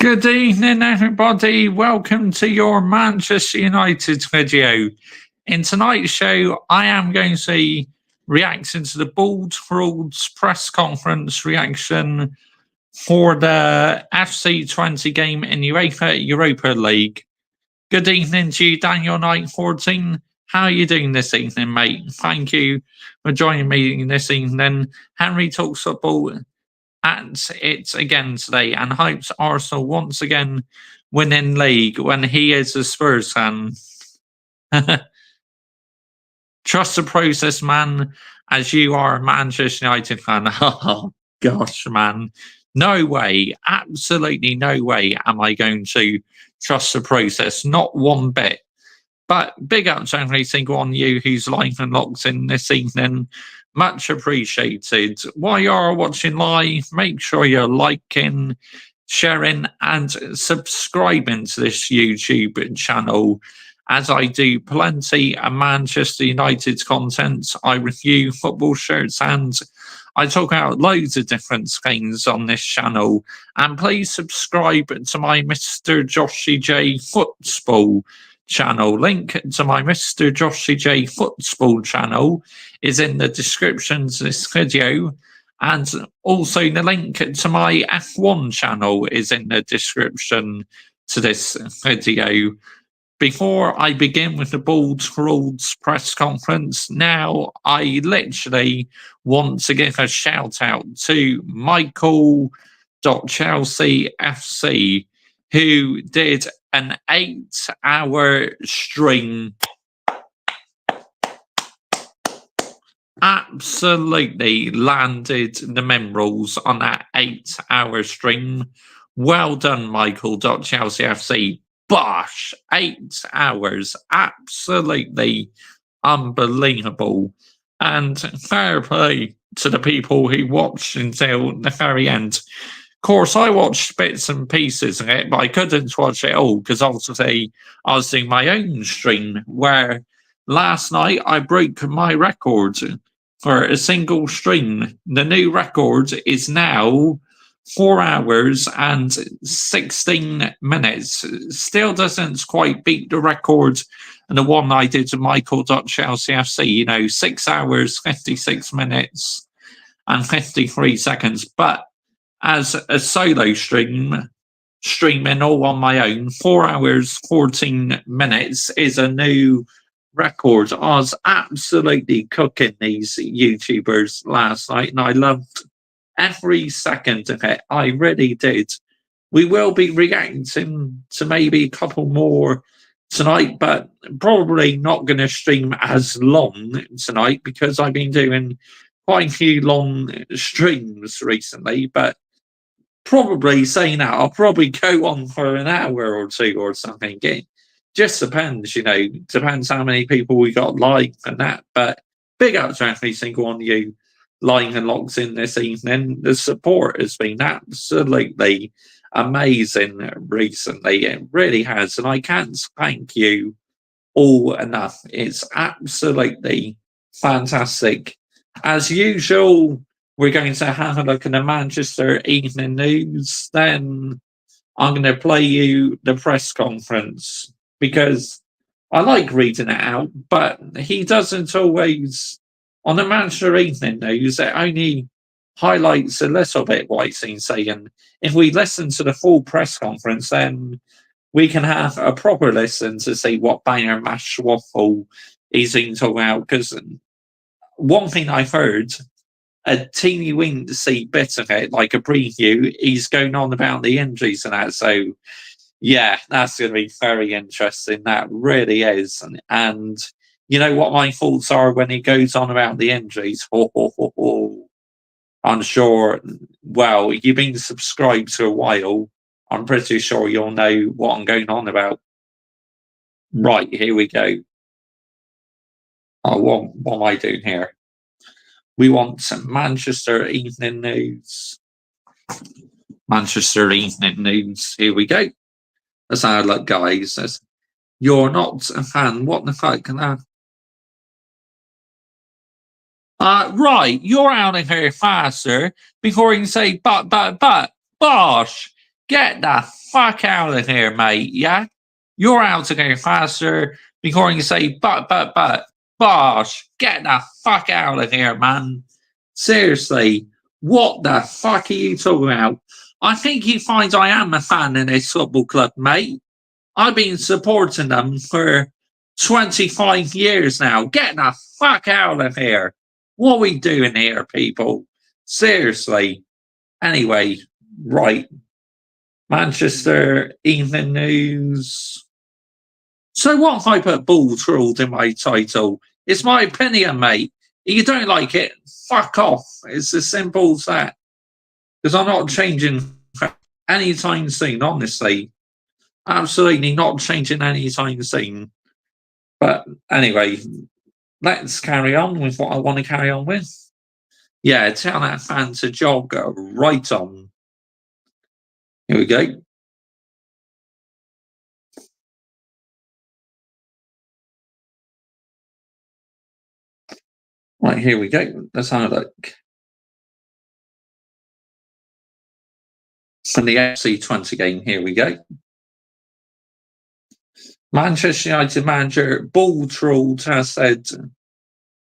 Good evening, everybody. Welcome to your Manchester United video. In tonight's show, I am going to be reacting to the Bold Rules press conference reaction for the FC20 game in UEFA Europa League. Good evening to you, Daniel Knight 14. How are you doing this evening, mate? Thank you for joining me this evening. Henry Talks Football at it again today and hopes Arsenal once again win in league when he is a Spurs fan. Trust the process, man, as you are a Manchester United fan. Oh, gosh, man. No way, absolutely no way am I going to trust the process, not one bit. But big up to every single one of you who's live and locked in this evening. Much appreciated. While you are watching live, make sure you're liking, sharing, and subscribing to this YouTube channel, as I do plenty of Manchester United content. I review football shirts and I talk about loads of different things on this channel. And please subscribe to my Mr. Joshy J Football channel. Link to my Mr. Joshy J Football channel is in the description to this video, and also the link to my F1 channel is in the description to this video. Before I begin with the Bold Rules press conference, now I literally want to give a shout out to Michael.ChelseaFC, who did an 8-hour stream. Absolutely landed the minerals on that 8-hour stream. Well done, Michael.ChelseaFC. Bosh, 8 hours. Absolutely unbelievable. And fair play to the people who watched until the very end. Of course, I watched bits and pieces of it, but I couldn't watch it all because obviously I was doing my own stream, where last night I broke my record for a single stream. The new record is now 4 hours and 16 minutes. Still doesn't quite beat the record and the one I did to Michael.ChelseaFC, 6 hours, 56 minutes and 53 seconds. But as a solo streaming all on my own, 4 hours, 14 minutes is a new record. I was absolutely cooking these YouTubers last night, and I loved every second of it. I really did. We will be reacting to maybe a couple more tonight, but probably not going to stream as long tonight because I've been doing quite a few long streams recently. But probably saying that, I'll probably go on for an hour or two or something. It just depends, depends how many people we got live and that. But big up to every single one of you lying and locked in this evening. The support has been absolutely amazing recently. It really has. And I can't thank you all enough. It's absolutely fantastic. As usual, we're going to have a look at the Manchester Evening News. Then I'm going to play you the press conference because I like reading it out, but he doesn't always. On the Manchester Evening News, it only highlights a little bit what he's been saying. If we listen to the full press conference, then we can have a proper listen to see what banger mash waffle he's been talking about. Because one thing I've heard, a teeny weensy bit of it, like a preview, he's going on about the injuries and that. So, yeah, that's going to be very interesting. That really is. And you know what my thoughts are when he goes on about the injuries? I'm sure, well, you've been subscribed for a while. I'm pretty sure you'll know what I'm going on about. Right, here we go. Oh, what am I doing here? We want some Manchester Evening News. Manchester Evening News. Here we go. Let's have a look, guys. You're not a fan. What the fuck can that? Right, you're out of here faster before you can say but, bosh. get the fuck out of here, mate. Yeah? You're out to go faster before you say, but, Bosh, get the fuck out of here, man. Seriously, what the fuck are you talking about? I think he finds I am a fan of this football club, mate. I've been supporting them for 25 years now. Get the fuck out of here. What are we doing here, people? Seriously. Anyway, right. Manchester Evening News. So what if I put ball trolled in my title? It's my opinion, mate. If you don't like it, fuck off. It's as simple as that. Because I'm not changing anytime soon, honestly. Absolutely not changing anytime soon. But anyway, let's carry on with what I want to carry on with. Yeah, tell that fan to jog right on. Here we go. Right, here we go. Let's have a look. From the FC20 game, here we go. Manchester United manager Ball Trolled has said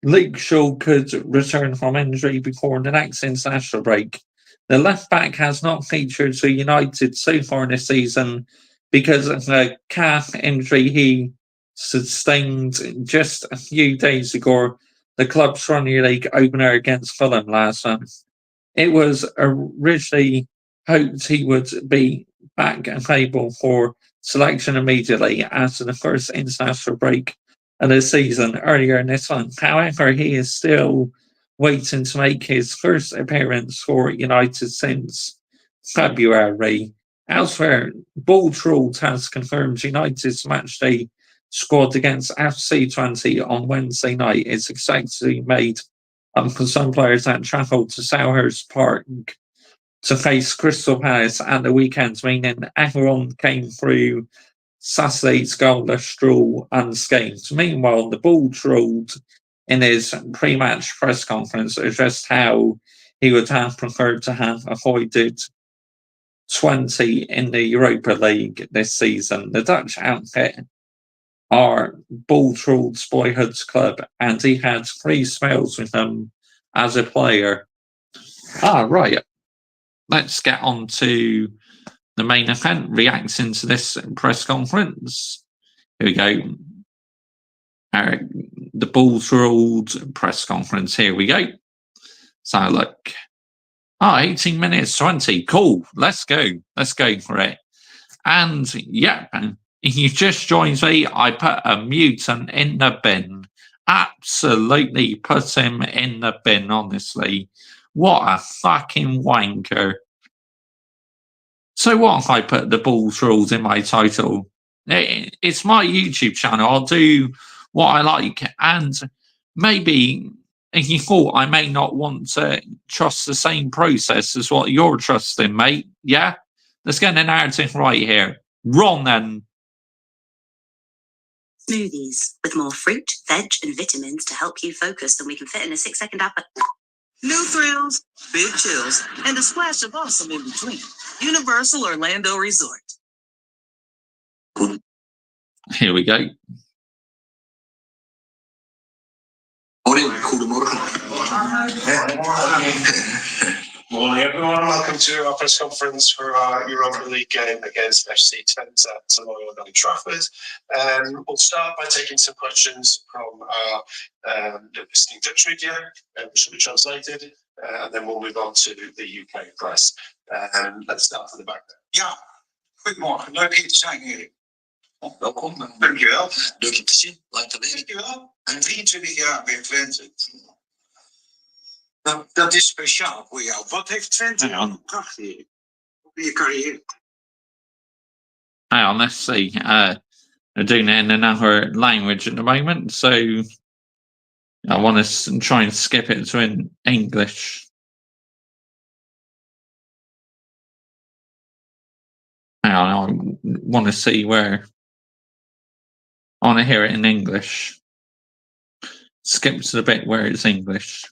Luke Shaw could return from injury before the next international break. The left back has not featured for United so far this season because of a calf injury he sustained just a few days ago, the club's Premier League opener against Fulham last month. It was originally hoped he would be back available for selection immediately after the first international break of the season earlier this month. However, he is still waiting to make his first appearance for United since February. Elsewhere, Ball Trolled has confirmed United's matchday squad against FC20 on Wednesday night is expected to be made for some players that travelled to Selhurst Park to face Crystal Palace at the weekend, meaning everyone came through Saturday's goalless draw unscathed. Meanwhile, the Ball Trolled in his pre-match press conference addressed how he would have preferred to have avoided 20 in the Europa League this season. The Dutch outfit are Ball Trolled's boyhood's club, and he had 3 spells with them as a player. Right. Let's get on to the main event, reacting to this press conference. Here we go. The Ball Trolled press conference. Here we go. So look. 18 minutes 20. Cool. Let's go. Let's go for it. And yeah, if you just joined me, I put a mutant in the bin. Absolutely put him in the bin, honestly. What a fucking wanker. So what if I put the Ball Trolled in my title? It's my YouTube channel. I'll do what I like. And maybe if you thought I may not want to trust the same process as what you're trusting, mate. Yeah? Let's get the narrative right here. Ron then. Smoothies with more fruit, veg, and vitamins to help you focus than we can fit in a 6-second app. New thrills, big chills, and a splash of awesome in between. Universal Orlando Resort. Here we go. Morning, everyone. Welcome to our press conference for our Europa League game against FC Twente tomorrow at Old Trafford. We'll start by taking some questions from our listening Dutch media, which will be translated, and then we'll move on to the UK press. Let's start from the back there. Ja, goedemorgen. Leuk hier te zijn, Erik. Welkom. Dankjewel. Leuk je te zien. Lang geleden. Dankjewel. En 23 jaar bij Twente. Dat is speciaal voor jou. Wat heeft Twente nou gebracht, Erik? Op je carrière? Hang on, let's see. They're doing it in another language at the moment, so I want to try and skip it to in English. Hang on, I want to see where. I want to hear it in English. Skip to the bit where it's English.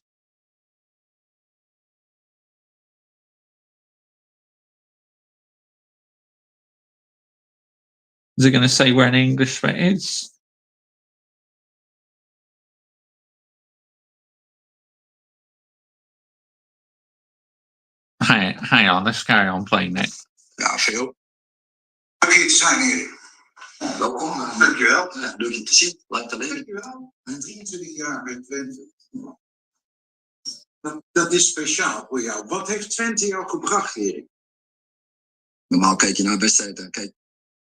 Is it going to say where an English bit is? Hang on, let's carry on playing it. Ja, veel. Leuk hier te zijn, Erik. Welkom. Dankjewel. Leuk je te zien. Lang te leven. Dankjewel. 23 jaar bij Twente. Dat is speciaal voor jou. Wat heeft Twente jou gebracht, Erik? Normaal kijk je naar wedstrijden en kijk.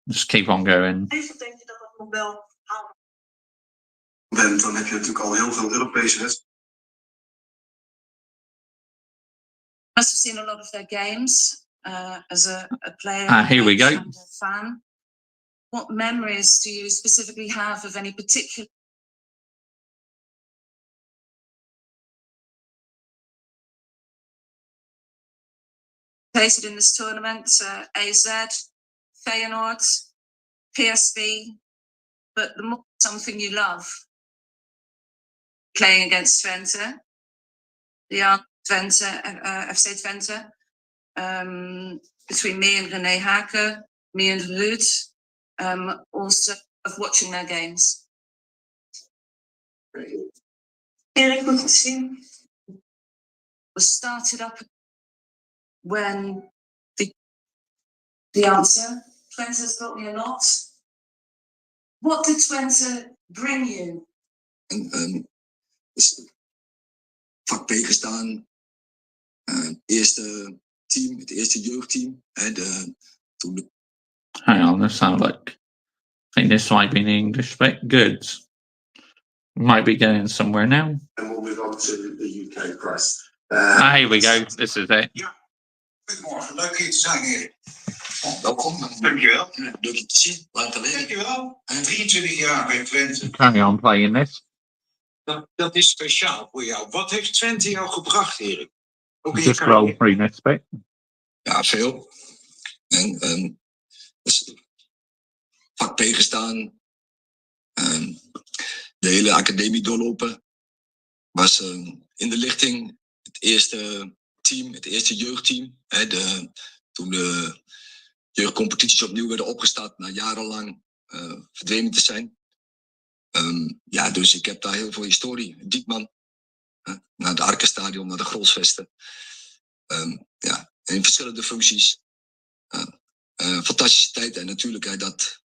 Just keep on going. Even denk je dat het nog wel haalbaar bent, dan heb je natuurlijk al heel veel Europese wedstrijden. Must have seen a lot of their games as a player. Here we go. And a fan. What memories do you specifically have of any particular? Placed in this tournament, AZ, Feyenoord, PSV, but the more something you love playing against Twente, the Twente, FC Twente, between me and René Haken, me and Ruud, also of watching their games. Erik, goed te zien. Was started up when the answer, Twente's got me a lot. What did Twente bring you? Vak B gestaan. Eerste team, het eerste jeugdteam. En toen Hang on, this sounds like. I think this might be an English bit. Good. Might be going somewhere now. And we'll move on to the UK press. Here we go. This is it. Goedemorgen, leuk hier te zijn, Erik. Welkom. Dankjewel. Leuk je te zien. Lang te leven. Dankjewel. 23 jaar bij Twente. Carry on playing this. Dat is speciaal voor jou. Wat heeft Twente jou gebracht, Erik? Ook in je Just roll carrière? through next bit. Ja, veel. En dus vak P gestaan. De hele academie doorlopen. Was in de lichting het eerste team, het eerste jeugdteam. Toen de jeugdcompetities opnieuw werden opgestart na jarenlang verdwenen te zijn. Ja, dus ik heb daar heel veel historie. Diekman, naar het Arkenstadion, naar de Grolsvesten. Ja, in verschillende functies. Fantastische tijd en natuurlijk, dat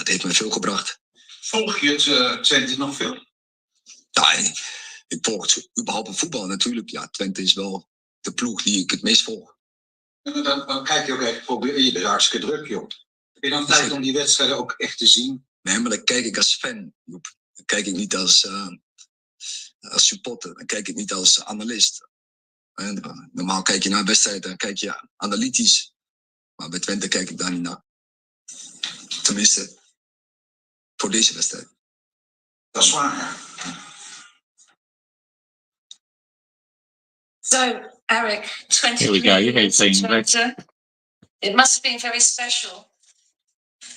heeft me veel gebracht. Volg je het Twente nog veel? Ja, ik volg het überhaupt voetbal natuurlijk. Ja, Twente is wel de ploeg die ik het meest volg. Dan kijk je ook echt voor. Je bent hartstikke druk, joh. Heb je dan tijd om die wedstrijden ook echt te zien? Nee, maar dan kijk ik als fan, Joep. Dan kijk ik niet als supporter. Dan kijk ik niet als analist. Normaal kijk je naar wedstrijden, dan kijk je analytisch. Maar bij Twente kijk ik daar niet naar. Tenminste, voor deze wedstrijd. Dat is waar, ja. So, Eric, 23 Here we go, you years can at sing, but- Twente. It must have been very special.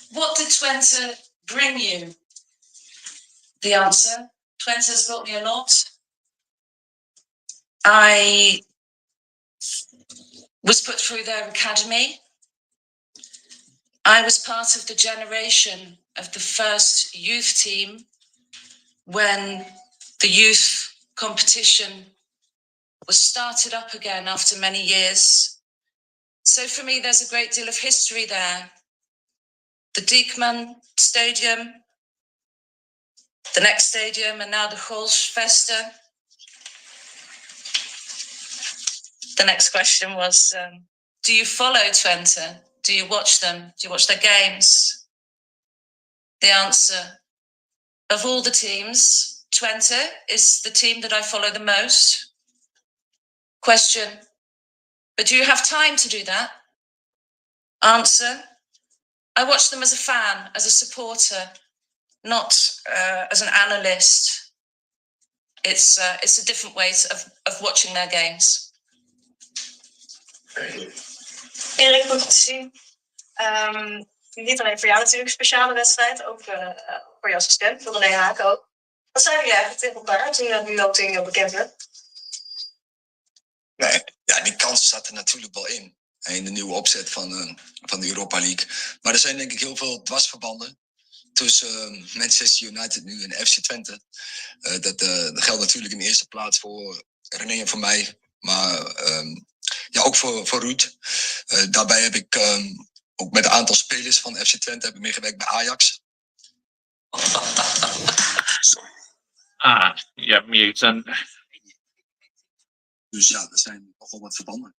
What did Twente bring you? The answer, Twente's got me a lot. I was put through their academy. I was part of the generation of the first youth team when the youth competition was started up again after many years. So for me, there's a great deal of history there. The Diekman Stadium, the next stadium, and now the Grolsvesten. The next question was, do you follow Twente? Do you watch them? Do you watch their games? The answer, of all the teams, Twente is the team that I follow the most. Question, but do you have time to do that? Answer, I watch them as a fan, as a supporter, not as an analyst. It's a different way of watching their games. Erik, goed te zien. Niet alleen voor jou natuurlijk een speciale wedstrijd, ook voor je assistent, voor René Haken ook. Wat zijn jullie eigenlijk tegen elkaar toen dat nu ook bekend werd? Nee, ja, die kans zat er natuurlijk wel in. En de nieuwe opzet van de Europa League. Maar er zijn denk ik heel veel dwarsverbanden tussen Manchester United nu en FC Twente. Dat geldt natuurlijk in de eerste plaats voor René en voor mij. Maar ook voor Ruud. Daarbij heb ik ook met een aantal spelers van FC Twente heb ik meegewerkt bij Ajax. Yeah, mutant. Dus ja, er zijn nogal wat verbanden.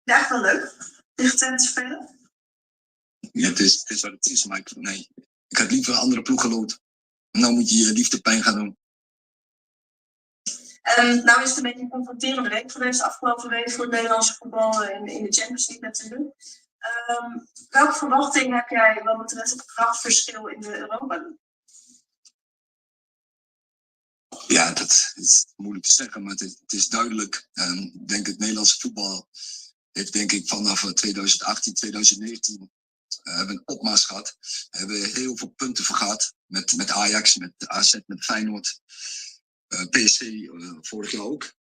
Ja, echt wel leuk. Tegen Twente spelen. Ja, het is wat het is, maar ik had liever andere ploegen lood. Nou moet je je liefde pijn gaan doen. Nou is het een beetje een confronterende week geweest, afgelopen week voor het Nederlandse voetbal in de Champions League natuurlijk. Welke verwachting heb jij wat betreft het krachtverschil in de Europa League? Ja, dat is moeilijk te zeggen, maar het is duidelijk. Ik denk het Nederlandse voetbal heeft denk ik vanaf 2018, 2019 hebben een opmars gehad. Hebben heel veel punten vergaat met Ajax, met AZ, met Feyenoord, PSV vorig jaar ook.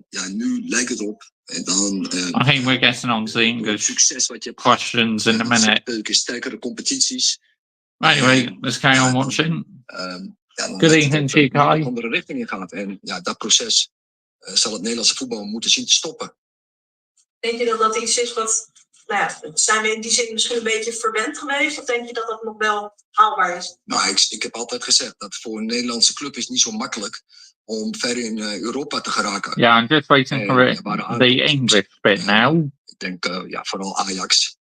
Ja, nu lijkt het op. En dan, I think we're getting on to the English succes wat je hebt questions in a minute. sterkere competities. Anyway, let's carry on watching. Ja, Good evening to you, Kai. Een andere richting in gaat. En ja, dat proces zal het Nederlandse voetbal moeten zien te stoppen. Denk je dat dat iets is wat, zijn we in die zin misschien een beetje verwend geweest? Of denk je dat dat nog wel haalbaar is? Nou, ik heb altijd gezegd dat voor een Nederlandse club is niet zo makkelijk om ver in Europa te geraken. Yeah, I'm just waiting for the English bit now. Ik denk vooral Ajax.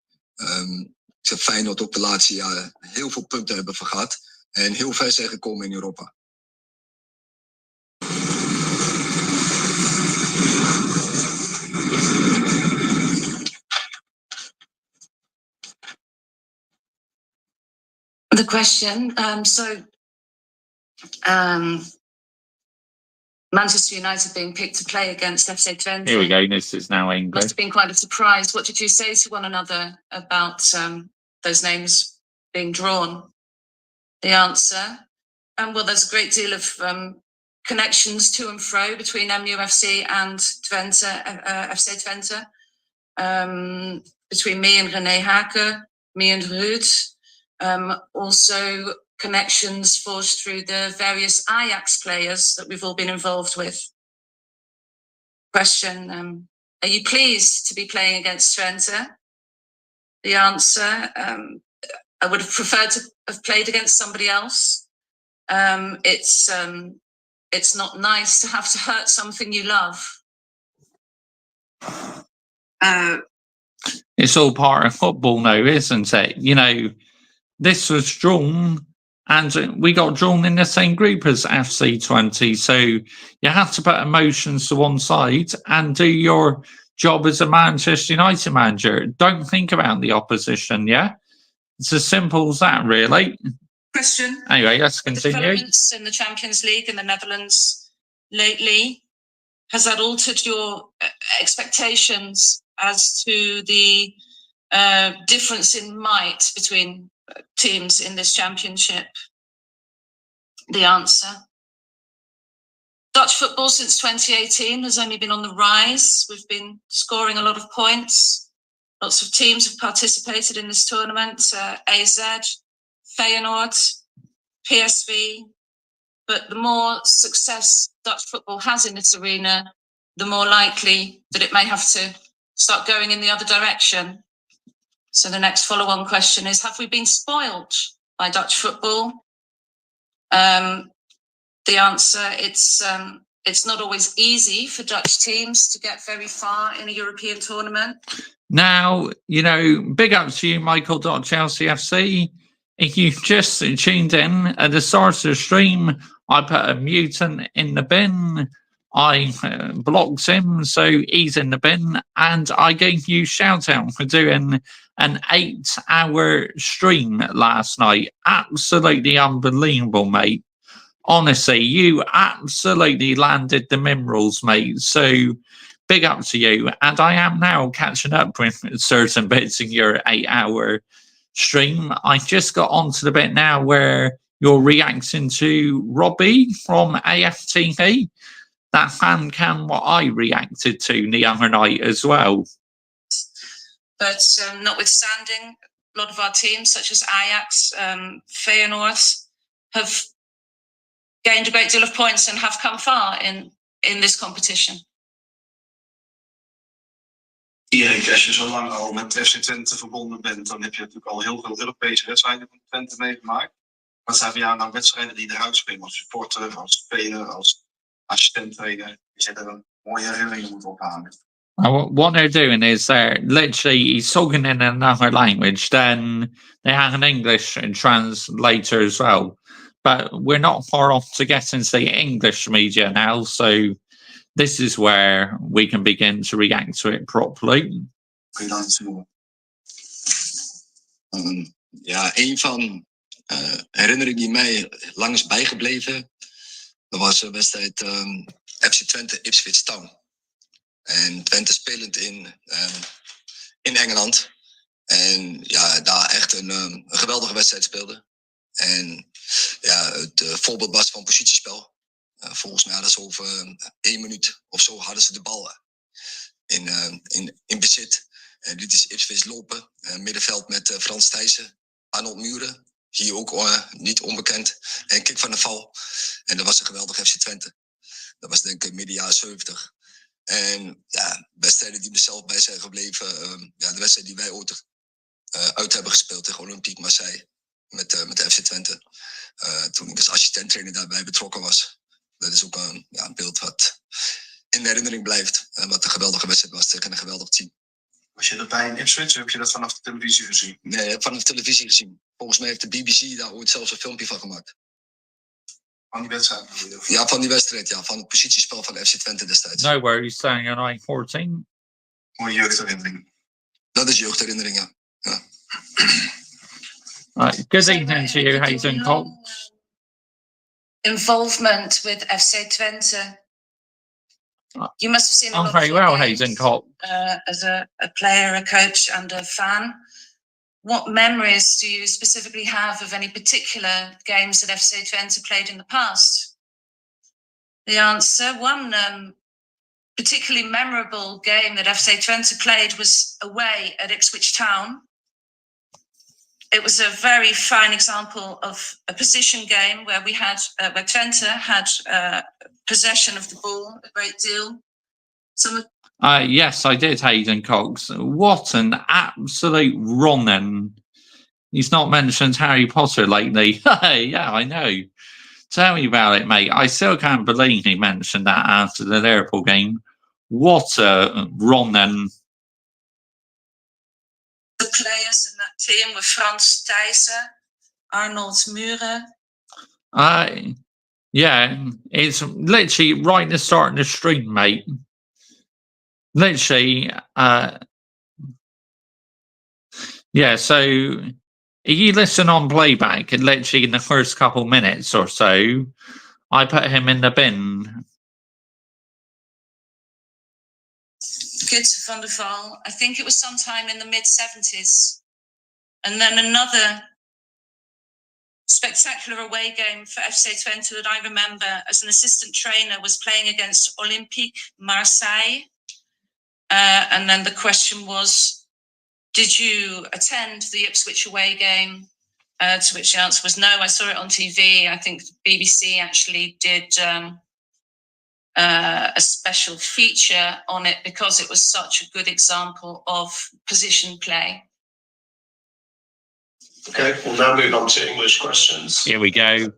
Ik heb Feyenoord ook de laatste jaren heel veel punten hebben vergaat. En heel ver zijn gekomen in Europa. The question, Manchester United being picked to play against FC Twente. Here we go. This is now Must English. have been quite a surprise. What did you say to one another about those names being drawn? The answer, well, there's a great deal of connections to and fro between MUFC and Twente, FC Twente. Between me and René Haken, me and Ruud. Also connections forged through the various Ajax players that we've all been involved with. Question, are you pleased to be playing against Twente? The answer, I would have preferred to have played against somebody else. It's not nice to have to hurt something you love. It's all part of football now, isn't it? You know, this was drawn and we got drawn in the same group as FC Twente. So you have to put emotions to one side and do your job as a Manchester United manager. Don't think about the opposition, yeah? It's as simple as that, really. Question. Anyway, let's continue. Developments in the Champions League in the Netherlands lately, has that altered your expectations as to the difference in might between teams in this championship? The answer. Dutch football since 2018 has only been on the rise. We've been scoring a lot of points. Lots of teams have participated in this tournament. AZ, Feyenoord, PSV. But the more success Dutch football has in this arena, the more likely that it may have to start going in the other direction. So the next follow-on question is, have we been spoiled by Dutch football? The answer, it's not always easy for Dutch teams to get very far in a European tournament. Now, you know, big up to you, Michael.Chelsea FC. If you've just tuned in at the start of the stream, I put a mutant in the bin. I blocked him, so he's in the bin. And I gave you a shout out for doing an 8-hour stream last night. Absolutely unbelievable, mate. Honestly, you absolutely landed the minerals, mate. So big up to you. And I am now catching up with certain bits in your 8-hour stream. I just got onto the bit now where you're reacting to Robbie from AFTV. That fan cam what I reacted to the other night as well. But notwithstanding, a lot of our teams, such as Ajax, Feyenoord, have gained a great deal of points and have come far in this competition. Erik, als je zo lang al met FC Twente verbonden bent, dan heb je natuurlijk al heel veel Europese wedstrijden van Twente meegemaakt. Wat zijn voor jou nou wedstrijden die eruit springen als supporter, als speler, als assistent-trainer? Je zit er een mooie herinneringen moet ophalen. What they're doing is they're literally he's talking in another language, then they have an English translator as well. But we're not far off to get into the English media now, so this is where we can begin to react to it properly. Kun je dan iets noemen? Ja, een van herinneringen die mij lang is bijgebleven, dat was een wedstrijd FC Twente Ipswich Town. En Twente spelend in Engeland. En ja, daar echt een geweldige wedstrijd speelde. En ja, het voorbeeld was van positiespel. Volgens mij hadden ze over 1 minuut of zo hadden ze de bal in bezit. En dit is Ipswich lopen. Middenveld met Frans Thijssen, Arnold Muren. Hier ook niet onbekend. En Kik van der Val. En dat was een geweldige FC Twente. Dat was denk ik midden jaren 70. En ja, wedstrijden die mezelf bij zijn gebleven. Ja, de wedstrijd die wij ooit uit hebben gespeeld tegen Olympique Marseille. Met de FC Twente. Toen ik als assistent-trainer daarbij betrokken was. Dat is ook een beeld wat in de herinnering blijft. Wat een geweldige wedstrijd was tegen een geweldig team. Was je erbij in Ipswich of heb je dat vanaf de televisie gezien? Nee, ik heb vanaf de televisie gezien. Volgens mij heeft de BBC daar ooit zelfs een filmpje van gemaakt. Van die wedstrijd? Ja, van die wedstrijd, ja. Van het positiespel van de FC Twente destijds. No worries, staying on line 14. Mooie jeugdherinnering. Dat is jeugdherinnering, ja. Right, good evening to you, Hayden Cox. Involvement with FC Twente. You must have seen a lot very of well, games, Hayden Cox. as a player, a coach, and a fan. What memories do you specifically have of any particular games that FC Twente played in the past? The answer, one particularly memorable game that FC Twente played was away at Ipswich Town. It was a very fine example of a position game where we had, where Twente had possession of the ball a great deal. Yes, I did, Hayden Cox. What an absolute running. He's not mentioned Harry Potter lately. Yeah, I know. Tell me about it, mate. I still can't believe he mentioned that after the Liverpool game. What a running. The players in that team were Frans Thijssen, Arnold Muren. Yeah, it's literally right at the start of the stream, mate. Literally, yeah, so if you listen on playback, and literally in the first couple minutes or so, I put him in the bin. Gids van der Val, I think it was sometime in the mid-70s. And then another spectacular away game for FC Twente that I remember as an assistant trainer was playing against Olympique Marseille. And then the question was, did you attend the Ipswich away game? To which the answer was no. I saw it on TV. I think the BBC actually did a special feature on it because it was such a good example of position play. Okay, we'll now move on to English questions. Here we go.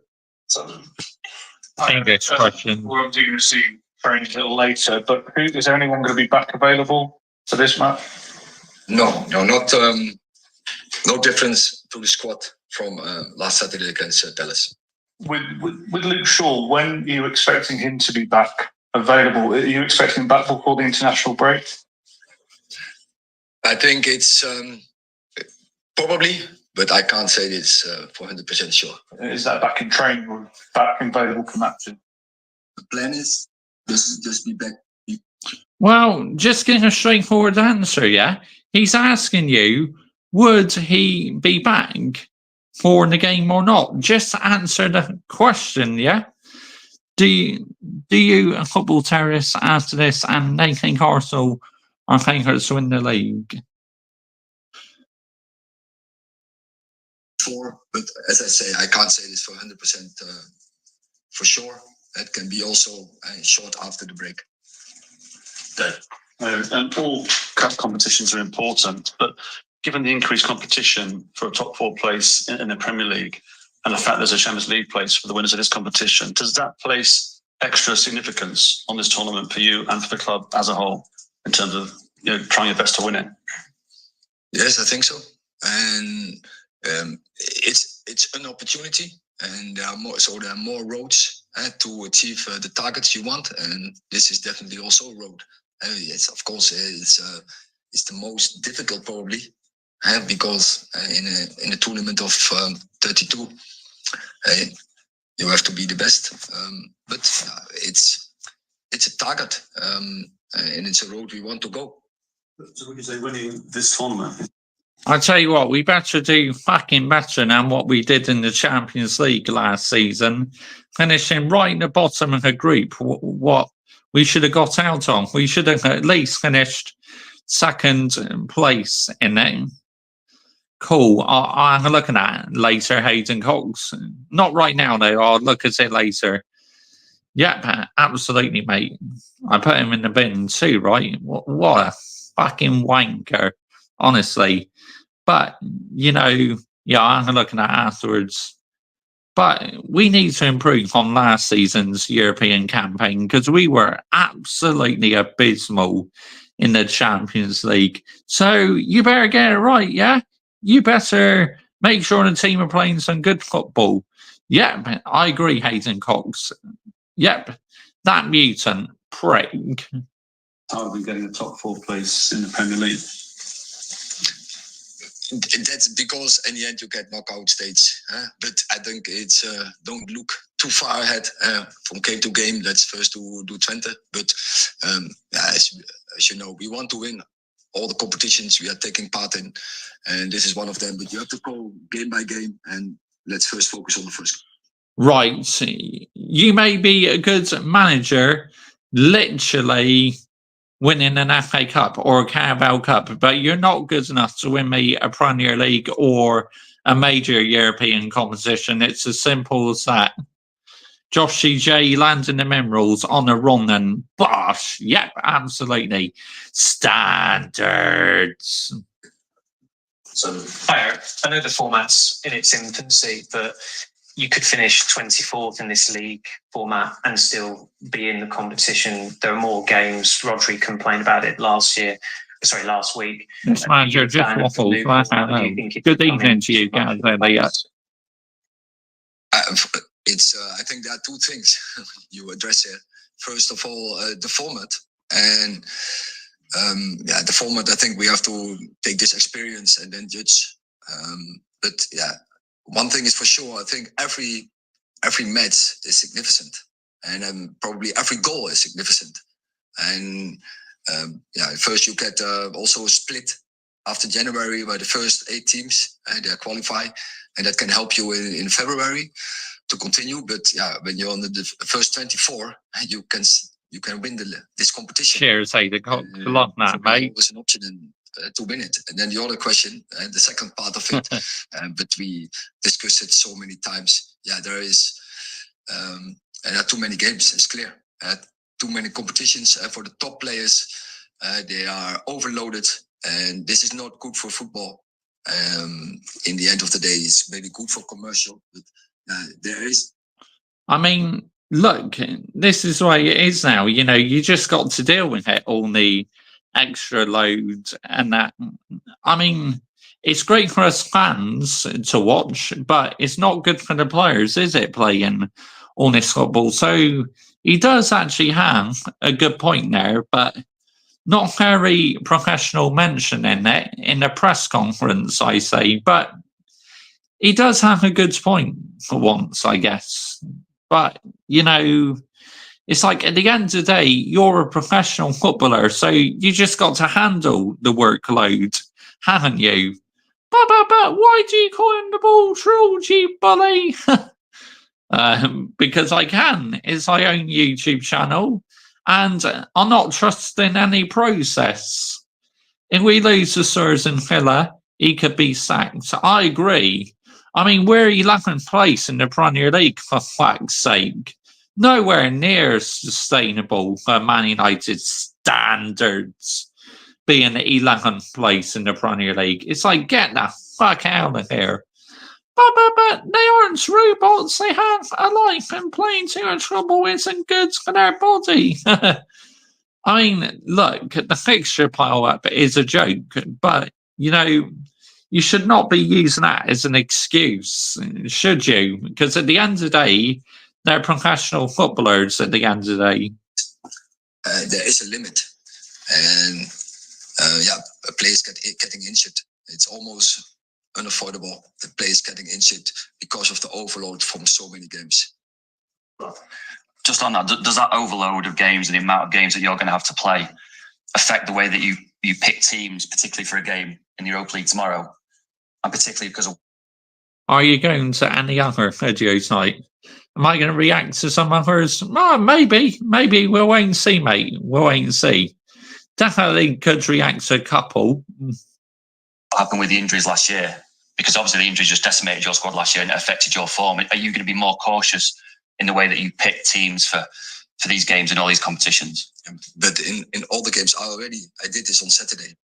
English question. We're obviously going to see Frank a little later, but is there anyone going to be back available for this match? No, not no difference to the squad from last Saturday against Palace. With Luke Shaw, when are you expecting him to be back available? Are you expecting him back before the international break? I think it's probably, but I can't say it's for 100% sure. Is that back in training or back available for matches? The plan is just be back. Well, just get a straightforward answer, yeah? He's asking you, would he be back for the game or not? Just answer the question, yeah? Do you football terrorists after this and they think Arsenal are favourites to win the league? before, but as I say, I can't say this for 100% for sure. It can be also short after the break. And all cup competitions are important, but given the increased competition for a top 4 place in the Premier League and the fact there's a Champions League place for the winners of this competition, does that place extra significance on this tournament for you and for the club as a whole in terms of trying your best to win it? Yes, I think so. And it's an opportunity, and there are more roads to achieve the targets you want, and this is definitely also a road. Yes, of course, it's the most difficult probably, because in a tournament of 32, you have to be the best. But it's a target, and it's a road we want to go. So would you say winning this tournament? I tell you what, we better do fucking better than what we did in the Champions League last season, finishing right in the bottom of the group. What we should have got out on. We should have at least finished second place in it. Cool. I'll look at that later, Hayden Cox. Not right now, though. I'll look at it later. Yep, absolutely, mate. I put him in the bin too, right? What a fucking wanker, honestly. But, I'm looking at afterwards. But we need to improve on last season's European campaign because we were absolutely abysmal in the Champions League. So you better get it right, yeah? You better make sure the team are playing some good football. Yep, I agree, Hayden Cox. Yep, that mutant prick. How are we getting a top 4 place in the Premier League? That's because in the end you get knockout stage. But I think it's don't look too far ahead from game to game. Let's first do Twente. But as you know, we want to win all the competitions we are taking part in, and this is one of them. But you have to go game by game, and let's first focus on the first. Right, you may be a good manager, literally winning an FA Cup or a Carabao Cup, but you're not good enough to win me a Premier League or a major European competition. It's as simple as that. Josh CJ landing the minerals on a run and bosh. Yep, absolutely. Standards. So, I know the format's in its infancy, but you could finish 24th in this league format and still be in the competition. There are more games. Rodri complained about it last week. This manager just waffles. Good evening to you guys. It's I think there are two things you address here. First of all, the format, and the format. I think we have to take this experience and then judge. But one thing is for sure. I think every match is significant, and probably every goal is significant. And first you get also a split after January where the first 8 teams they qualify, and that can help you in February to continue. But when you're on the first 24, you can win this competition. Cheers, hey, the lot now, mate. There's an option to win it. And then the other question, the second part of it, but we discussed it so many times. There is, and there are too many games. It's clear. Too many competitions for the top players. They are overloaded, and this is not good for football. In the end of the day, it's maybe good for commercial, but there is. I mean, look, this is the way it is now. You just got to deal with it, all the extra load and that. I mean, it's great for us fans to watch, but it's not good for the players, is it, playing all this football? So he does actually have a good point there, but not very professional mention in it in a press conference, I say. But he does have a good point for once, I guess. But, it's like at the end of the day, you're a professional footballer, so you just got to handle the workload, haven't you? But why do you call him the ball trilogy, bully? Because I can. It's my own YouTube channel, and I'm not trusting any process. If we lose to Spurs and Villa, he could be sacked. I agree. I mean, we're 11th place in the Premier League, for fuck's sake. Nowhere near sustainable for Man United standards being 11th place in the Premier League. It's like, get the fuck out of here. But they aren't robots. They have a life, and playing too much trouble isn't good for their body. I mean, look, the fixture pile up is a joke, but, you know, you should not be using that as an excuse, should you? Because at the end of the day, they're professional footballers at the end of the day. There is a limit. And players getting injured. It's almost unavoidable. The players getting injured because of the overload from so many games. Just on that, does that overload of games and the amount of games that you're going to have to play affect the way that you pick teams, particularly for a game in the Europa League tomorrow? And particularly because of... Are you going to any other video tonight? Am I going to react to some others? Oh, maybe. We'll wait and see, mate. We'll wait and see. Definitely could react to a couple. What happened with the injuries last year? Because obviously the injuries just decimated your squad last year and it affected your form. Are you going to be more cautious in the way that you pick teams for these games and all these competitions? But in all the games, I did this on Saturday.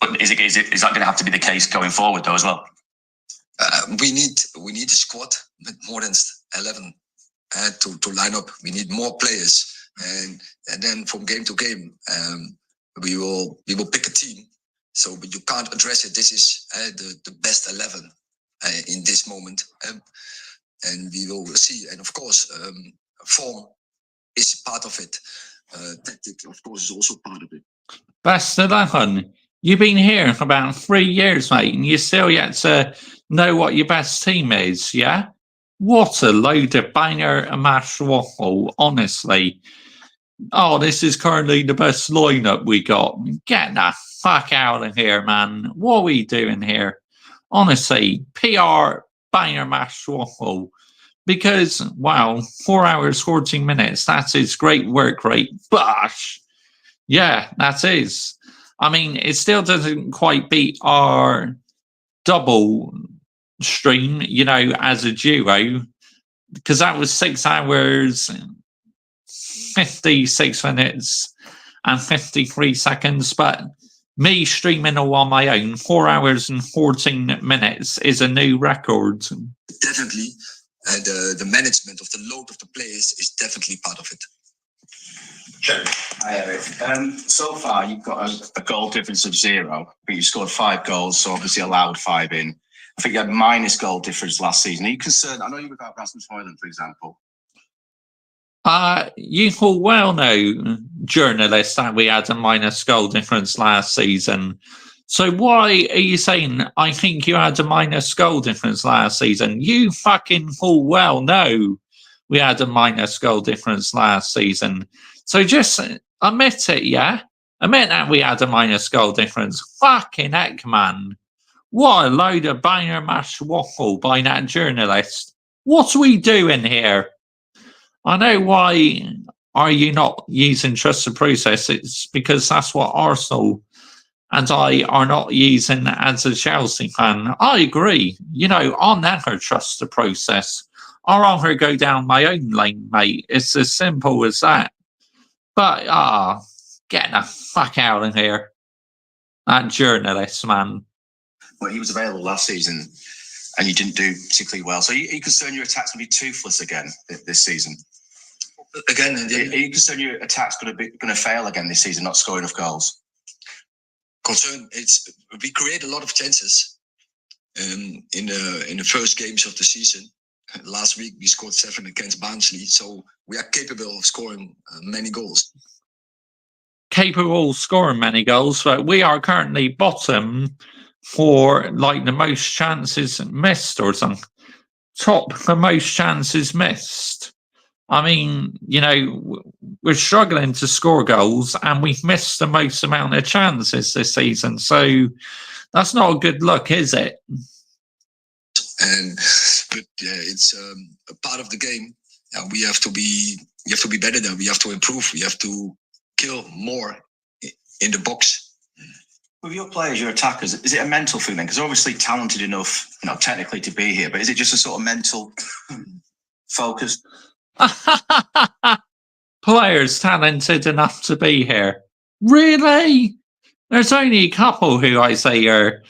But is that going to have to be the case going forward though as well? We need a squad with more than 11 to line up. We need more players, and then from game to game, we will pick a team. So, but you can't address it. This is the best 11 in this moment, and we will see. And of course, form is part of it. Tactic, of course, is also part of it. Best 11. You've been here for about 3 years, mate, and you're still yet to know what your best team is, yeah? What a load of banger and mash waffle, honestly. Oh, this is currently the best lineup we got. Get the fuck out of here, man. What are we doing here? Honestly, PR banger mash waffle. Because, wow, 4 hours, 14 minutes, that is great work rate. Bosh! Yeah, that is. I mean, it still doesn't quite beat our double stream, you know, as a duo, because that was 6 hours, 56 minutes and 53 seconds. But me streaming all on my own, 4 hours and 14 minutes is a new record. Definitely, the management of the load of the players is definitely part of it. Sure. Hi, Eric. So far, you've got a goal difference of 0, but you scored 5 goals, so obviously allowed 5 in. I think you had minus goal difference last season. Are you concerned? I know you were without Rasmus Højlund, for example. You will well know, journalists, that we had a minus goal difference last season. So why are you saying I think you had a minus goal difference last season? You fucking full well know we had a minus goal difference last season. So just admit it, yeah? Admit that we had a minus goal difference. Fucking heck, man. What a load of banger mash waffle by that journalist. What are we doing here? I know why are you not using trust the process. It's because that's what Arsenal and I are not using as a Chelsea fan. I agree. You know, I'll never trust the process. I'll rather go down my own lane, mate. It's as simple as that. But, get the fuck out of here. That journalist, man. Well, he was available last season and you didn't do particularly well. So are you concerned your attack's going to be toothless again this season? Again, are you concerned your attack's going to fail again this season, not score enough goals? Concern, we create a lot of chances in the first games of the season. Last week we scored 7 against Barnsley, so we are capable of scoring many goals. Capable of scoring many goals, but we are currently bottom for like the most chances missed or something. Top for most chances missed. I mean, you know, we're struggling to score goals and we've missed the most amount of chances this season. So that's not a good look, is it? But it's a part of the game. We have to be better than. We have to improve. We have to kill more in the box. With your players, your attackers, is it a mental thing then? Because obviously talented enough, technically to be here, but is it just a sort of mental focus? Players talented enough to be here. Really? There's only a couple who I say are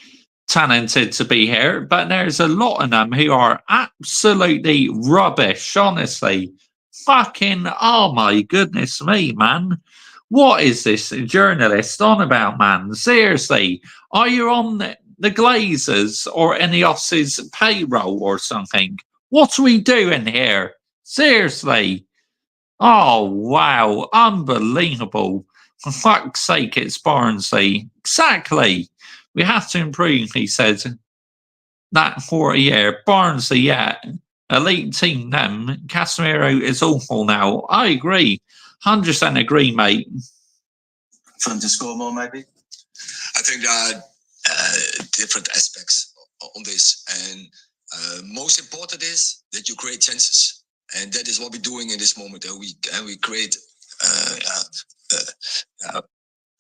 talented to be here, but there's a lot of them who are absolutely rubbish, honestly. Fucking, oh my goodness me, man. What is this journalist on about, man? Seriously, are you on the Glazers or Ineos's payroll or something? What are we doing here? Seriously. Oh, wow. Unbelievable. For fuck's sake, it's Barnsley. Exactly. We have to improve, he said. That for a year. Barnsley, yeah. Elite team, them. Casemiro is awful now. I agree. 100% agree, mate. For them to score more, maybe? I think there are different aspects on this. And most important is that you create chances. And that is what we're doing in this moment. And we create...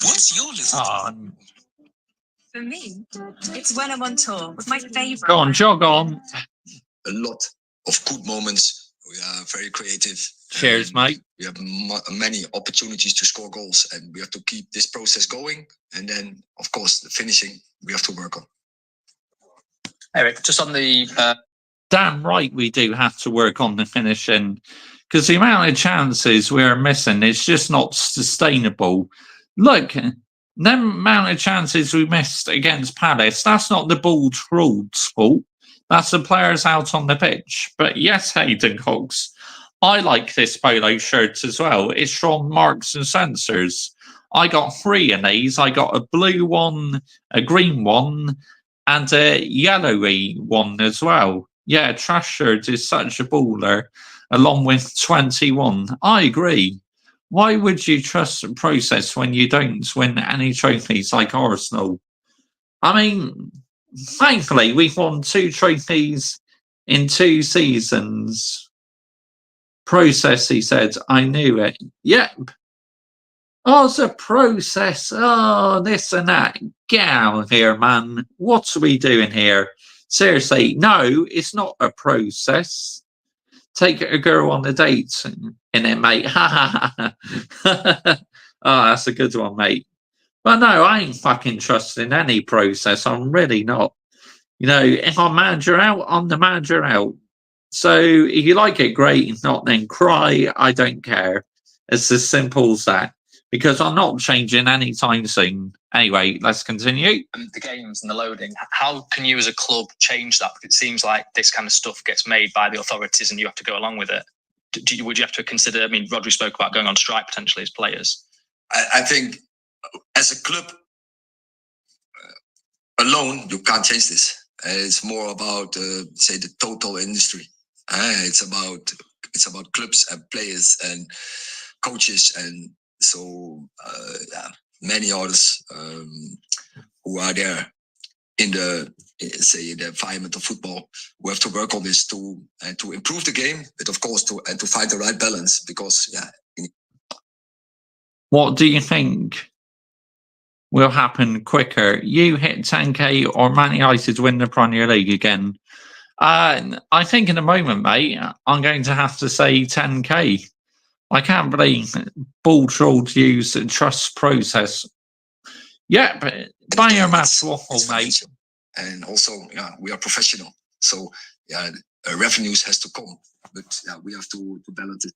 what's your list? For me, it's when I'm on tour with my favourite. Go on, jog on. A lot of good moments. We are very creative. Cheers, mate. We have many opportunities to score goals, and we have to keep this process going. And then, of course, the finishing we have to work on. Eric, just on the... Damn right we do have to work on the finishing, because the amount of chances we're missing is just not sustainable. Look, the amount of chances we missed against Palace, that's not the ball trawled's fault. That's the players out on the pitch. But yes, Hayden Cox, I like this polo shirt as well. It's from Marks and Sensors. I got 3 of these. I got a blue one, a green one, and a yellowy one as well. Yeah, Trash Shirt is such a baller, along with 21. I agree. Why would you trust the process when you don't win any trophies like Arsenal? I mean, thankfully, we've won 2 trophies in 2 seasons. Process, he said. I knew it. Yep. Oh, it's a process. Oh, this and that. Get out of here, man. What are we doing here? Seriously, no, it's not a process. Take a girl on a date in it, mate. Oh, that's a good one, mate. But no, I ain't fucking trusting any process. I'm really not. If I'm manager out, I'm the manager out. So if you like it, great. If not, then cry. I don't care. It's as simple as that. Because I'm not changing anytime soon. Anyway, let's continue. The games and the loading, how can you as a club change that? Because it seems like this kind of stuff gets made by the authorities and you have to go along with it. Would you have to consider, Rodri spoke about going on strike potentially as players. I think as a club alone, you can't change this. It's more about, say, the total industry. It's about clubs and players and coaches and so many others who are there in the environment of football. We have to work on this to improve the game, but of course to find the right balance. Because what do you think will happen quicker? You hit 10k or Man United win the Premier League again? I think in a moment, mate, I'm going to have to say 10k. I can't believe ball trolls use the trust process. Yeah, but buy your match waffle, mate. And also, we are professional. So, revenues has to come. But we have to balance it.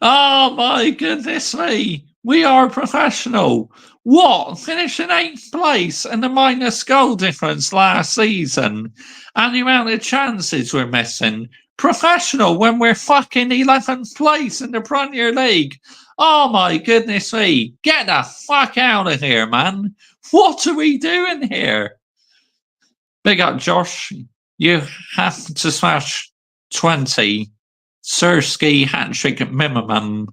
Oh my goodness me. We are professional. What? Finishing 8th place and the minus goal difference last season. And the amount of chances we're missing. Professional when we're fucking 11th place in the Premier League. Oh my goodness me. Get the fuck out of here, man. What are we doing here? Big up, Josh. You have to smash 20. Sirski hat-trick minimum.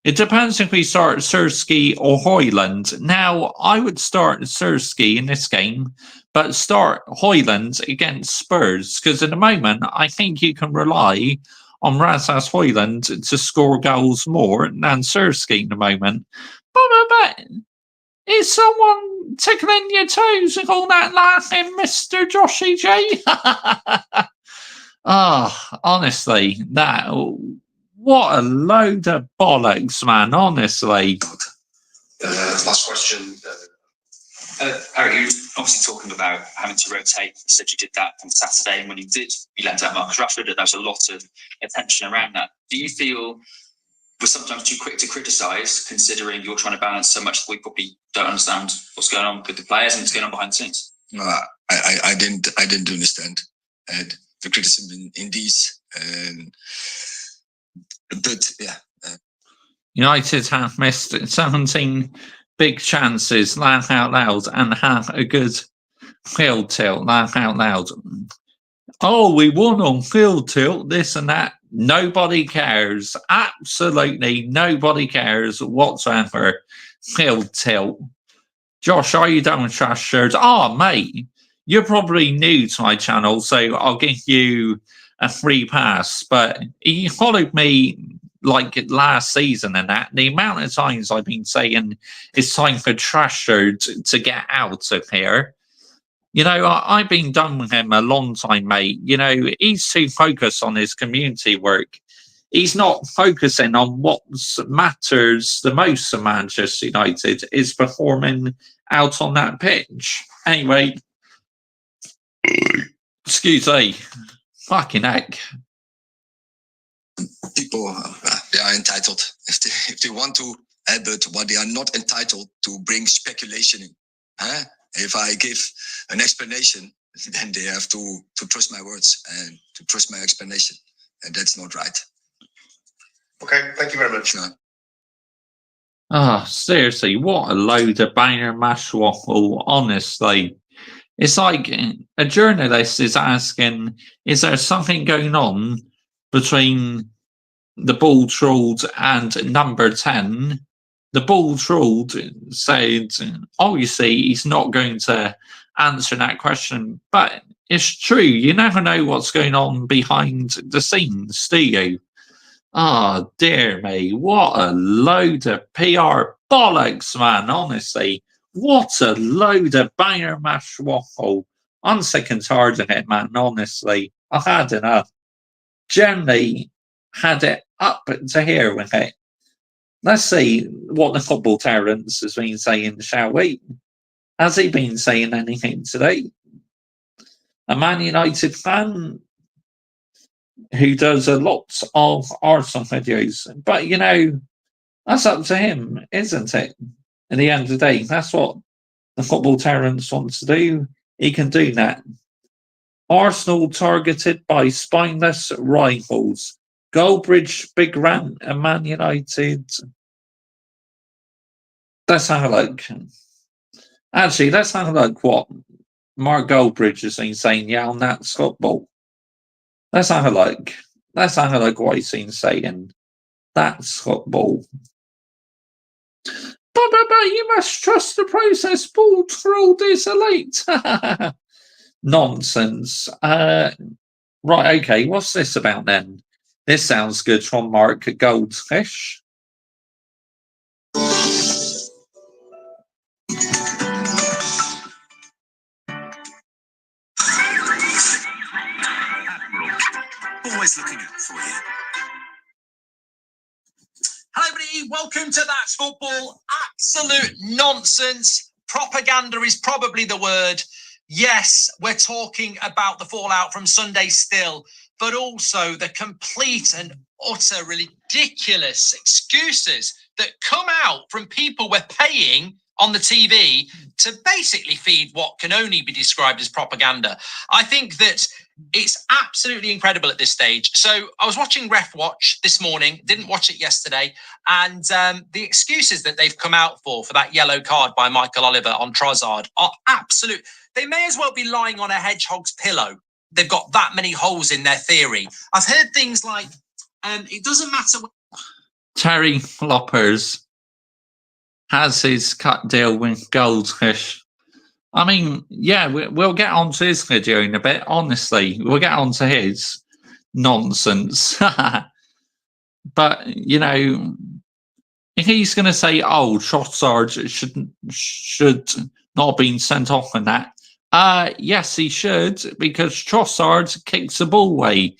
It depends if we start Sirski or Hoyland. Now, I would start Sirski in this game, but start Hoyland against Spurs, because at the moment, I think you can rely on Rasmus Hoyland to score goals more than Sirski at the moment. But is someone tickling your toes with all that laughing, Mr. Joshy J? Honestly, what a load of bollocks, man, honestly. Last question. Eric, you were obviously talking about having to rotate. You said you did that on Saturday, and when you did, you left out Marcus Rashford. There was a lot of attention around that. Do you feel we're sometimes too quick to criticise, considering you're trying to balance so much that we probably don't understand what's going on with the players and what's going on behind the scenes? No, I didn't understand the criticism in these. But yeah. United have missed 17 big chances, laugh out loud, and have a good field tilt, laugh out loud. Oh, we won on field tilt, this and that. Nobody cares. Absolutely nobody cares whatsoever. Field tilt. Josh, are you done with trash shirts? Oh, mate, you're probably new to my channel, so I'll give you a free pass. But you followed me like last season and that. The amount of times I've been saying it's time for trash shirt to get out of here. You know, I've been done with him a long time, mate. You know, he's too focused on his community work. He's not focusing on what matters the most to Manchester United, is performing out on that pitch. Anyway, excuse me. Fucking heck. People, they are entitled if they want to, but what they are not entitled to bring speculation in. If I give an explanation, then they have to trust my words and to trust my explanation, and that's not right. Okay, thank you very much. Seriously, what a load of banger mash waffle, honestly. It's like a journalist is asking, is there something going on between the ball trolled and number 10? The ball trolled said, obviously, he's not going to answer that question. But it's true. You never know what's going on behind the scenes, do you? Oh, dear me. What a load of PR bollocks, man. Honestly, what a load of banger mash waffle. I'm sick and tired of it, man. Honestly, I've had enough. Generally had it up to here with it. Let's see what the football Terrence has been saying, shall we? Has he been saying anything today? A Man United fan who does a lot of Arsenal videos. But, you know, that's up to him, isn't it? At the end of the day, that's what the football Terrence wants to do. He can do that. Arsenal targeted by spineless rivals. Goldbridge, big rant, and Man United. Let's have a look. Actually, let's have a look what Mark Goldbridge has been saying, yeah, on that football. Let's have a look. Let's have a look what he's been saying. That's football. But you must trust the process. Ball trolled is elite. Nonsense. Right, okay, what's this about then? This sounds good from Mark Goldfish. Always looking out for you. Hello, everybody. Welcome to That's Football. Absolute nonsense. Propaganda is probably the word. Yes, we're talking about the fallout from Sunday still, but also the complete and utter ridiculous excuses that come out from people we're paying on the TV to basically feed what can only be described as propaganda. I think that it's absolutely incredible at this stage. So I was watching Ref Watch this morning, didn't watch it yesterday, and the excuses that they've come out for that yellow card by Michael Oliver on Trossard are absolute. They may as well be lying on a hedgehog's pillow. They've got that many holes in their theory. I've heard things like, it doesn't matter. Terry Loppers has his cut deal with Goldfish. I mean, yeah, we'll get onto his video in a bit. Honestly, we'll get onto his nonsense. But you know, if he's going to say, "Oh, Trossard should not have been sent off," and that, yes, he should, because Trossard kicks the ball away,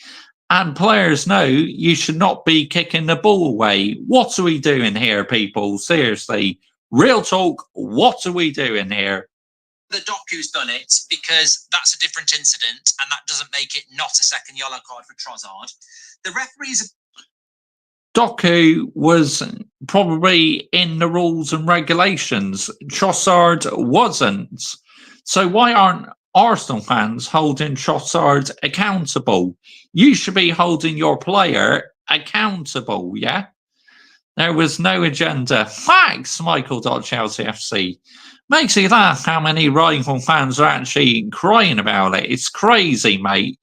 and players know you should not be kicking the ball away. What are we doing here, people? Seriously, real talk. What are we doing here? The Doku's done it, because that's a different incident, and that doesn't make it not a second yellow card for Trossard. The referees. Doku was probably in the rules and regulations. Trossard wasn't. So why aren't Arsenal fans holding Trossard accountable? You should be holding your player accountable, yeah? There was no agenda. Facts, Michael.ChelseaFC. Makes you laugh how many rival fans are actually crying about it. It's crazy, mate.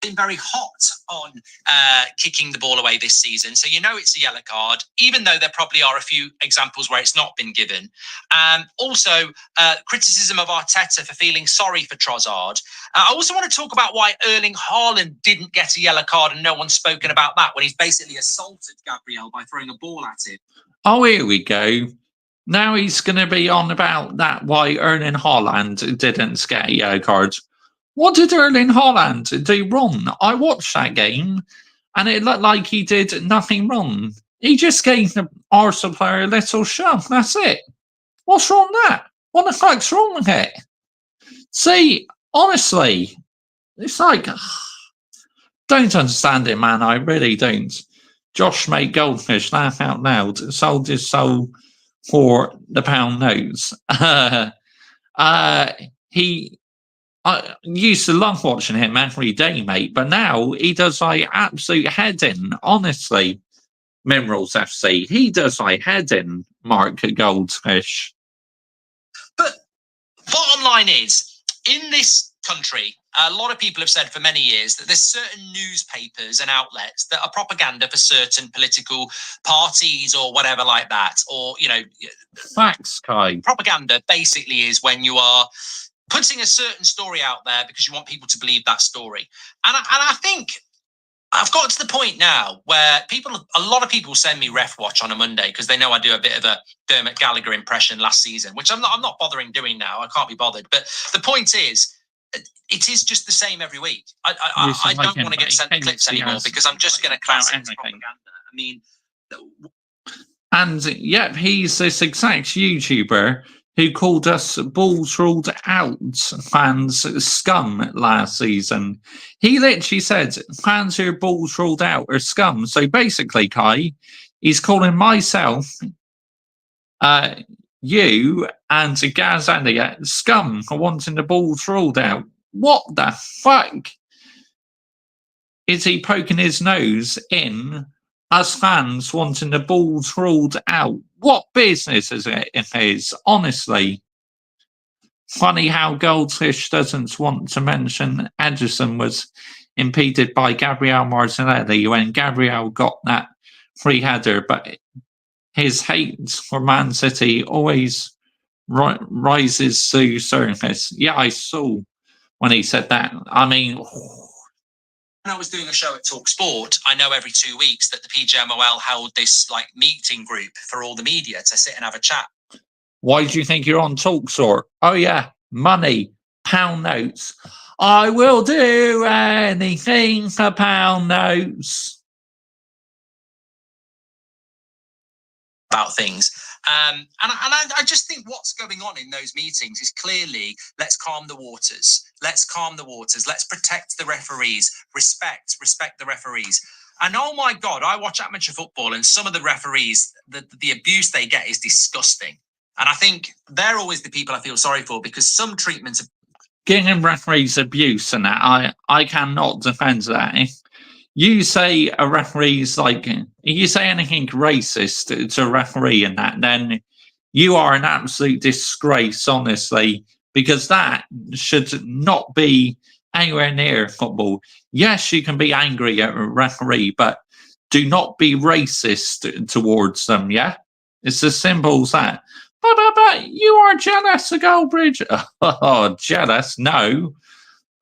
Been very hot on kicking the ball away this season, so you know it's a yellow card, even though there probably are a few examples where it's not been given. Also, criticism of Arteta for feeling sorry for Trossard. I also want to talk about why Erling Haaland didn't get a yellow card and no one's spoken about that, when he's basically assaulted Gabriel by throwing a ball at him. Oh, here we go. Now he's going to be on about that, why Erling Haaland didn't get a yellow card. What did Erling Haaland do wrong? I watched that game, and it looked like he did nothing wrong. He just gave the Arsenal player a little shove. That's it. What's wrong with that? What the fuck's wrong with it? See, honestly, it's like, don't understand it, man. I really don't. Josh made Goldfish laugh out loud. Sold his soul for the pound notes. I used to love watching him every day, mate, but now he does like absolute heading. Honestly, Minerals FC, he does like heading, Mark Goldfish. But bottom line is, in this country, a lot of people have said for many years that there's certain newspapers and outlets that are propaganda for certain political parties or whatever like that. Or, you know, facts, Kai. Propaganda basically is when you are putting a certain story out there because you want people to believe that story. And I think I've got to the point now where a lot of people send me Ref Watch on a Monday because they know I do a bit of a Dermot Gallagher impression last season, which I'm not bothering doing now. I can't be bothered. But the point is, it is just the same every week. I don't want to get sent the clips anymore because I'm just going to class it as propaganda. I mean, and yep, he's this exact YouTuber who called us balls ruled out fans scum last season. He literally said fans who are balls ruled out are scum. So basically, Kai, he's calling myself, you, and Gaz Elliott scum for wanting the balls ruled out. What the fuck? Is he poking his nose in us fans wanting the balls ruled out? What business is it in his? Honestly. Funny how Goldfish doesn't want to mention Edison was impeded by Gabriel Martinelli when Gabriel got that free header, but his hate for Man City always rises to surface. Yeah, I saw when he said that. I mean, when I was doing a show at Talk Sport, I know every 2 weeks that the PGMOL held this like meeting group for all the media to sit and have a chat. Why do you think you're on Talksort? Oh yeah, money, pound notes. I will do anything for pound notes. About things. And I just think what's going on in those meetings is clearly, let's calm the waters. Let's calm the waters. Let's protect the referees. Respect the referees. And oh my God, I watch amateur football and some of the referees, the abuse they get is disgusting. And I think they're always the people I feel sorry for because some treatments of giving referees abuse and that, I cannot defend that. If you say a referee's like, if you say anything racist to a referee and that, then you are an absolute disgrace, honestly, because that should not be anywhere near football. Yes, you can be angry at a referee, but do not be racist towards them, yeah? It's as simple as that. But you are jealous of Goldbridge. Oh, jealous? No.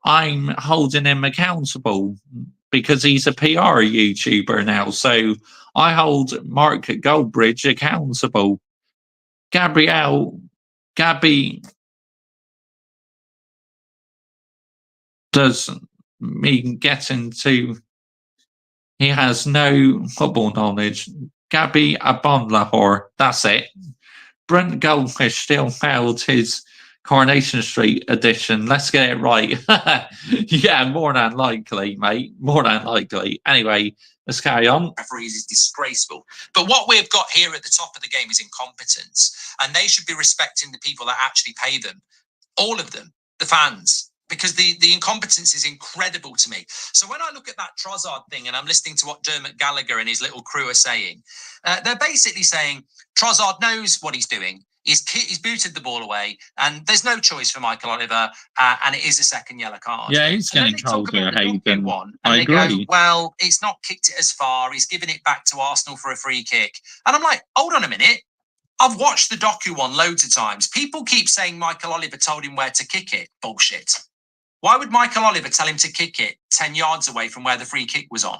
I'm holding him accountable because he's a PR YouTuber now. So I hold Mark Goldbridge accountable. Gabby does mean getting to. He has no football knowledge. Gabby Abonlahor, that's it. Brent Goldfish still failed his Coronation Street edition. Let's get it right. Yeah, more than likely, mate. More than likely. Anyway, let's carry on. Referees is disgraceful. But what we've got here at the top of the game is incompetence. And they should be respecting the people that actually pay them. All of them, the fans. Because the incompetence is incredible to me. So when I look at that Trossard thing and I'm listening to what Dermot Gallagher and his little crew are saying, they're basically saying Trossard knows what he's doing. He's booted the ball away, and there's no choice for Michael Oliver, and it is a second yellow card. Yeah, he's getting told there, Hayden. I agree. Go, well, it's not kicked it as far. He's given it back to Arsenal for a free kick. And I'm like, hold on a minute. I've watched the docu one loads of times. People keep saying Michael Oliver told him where to kick it. Bullshit. Why would Michael Oliver tell him to kick it 10 yards away from where the free kick was on?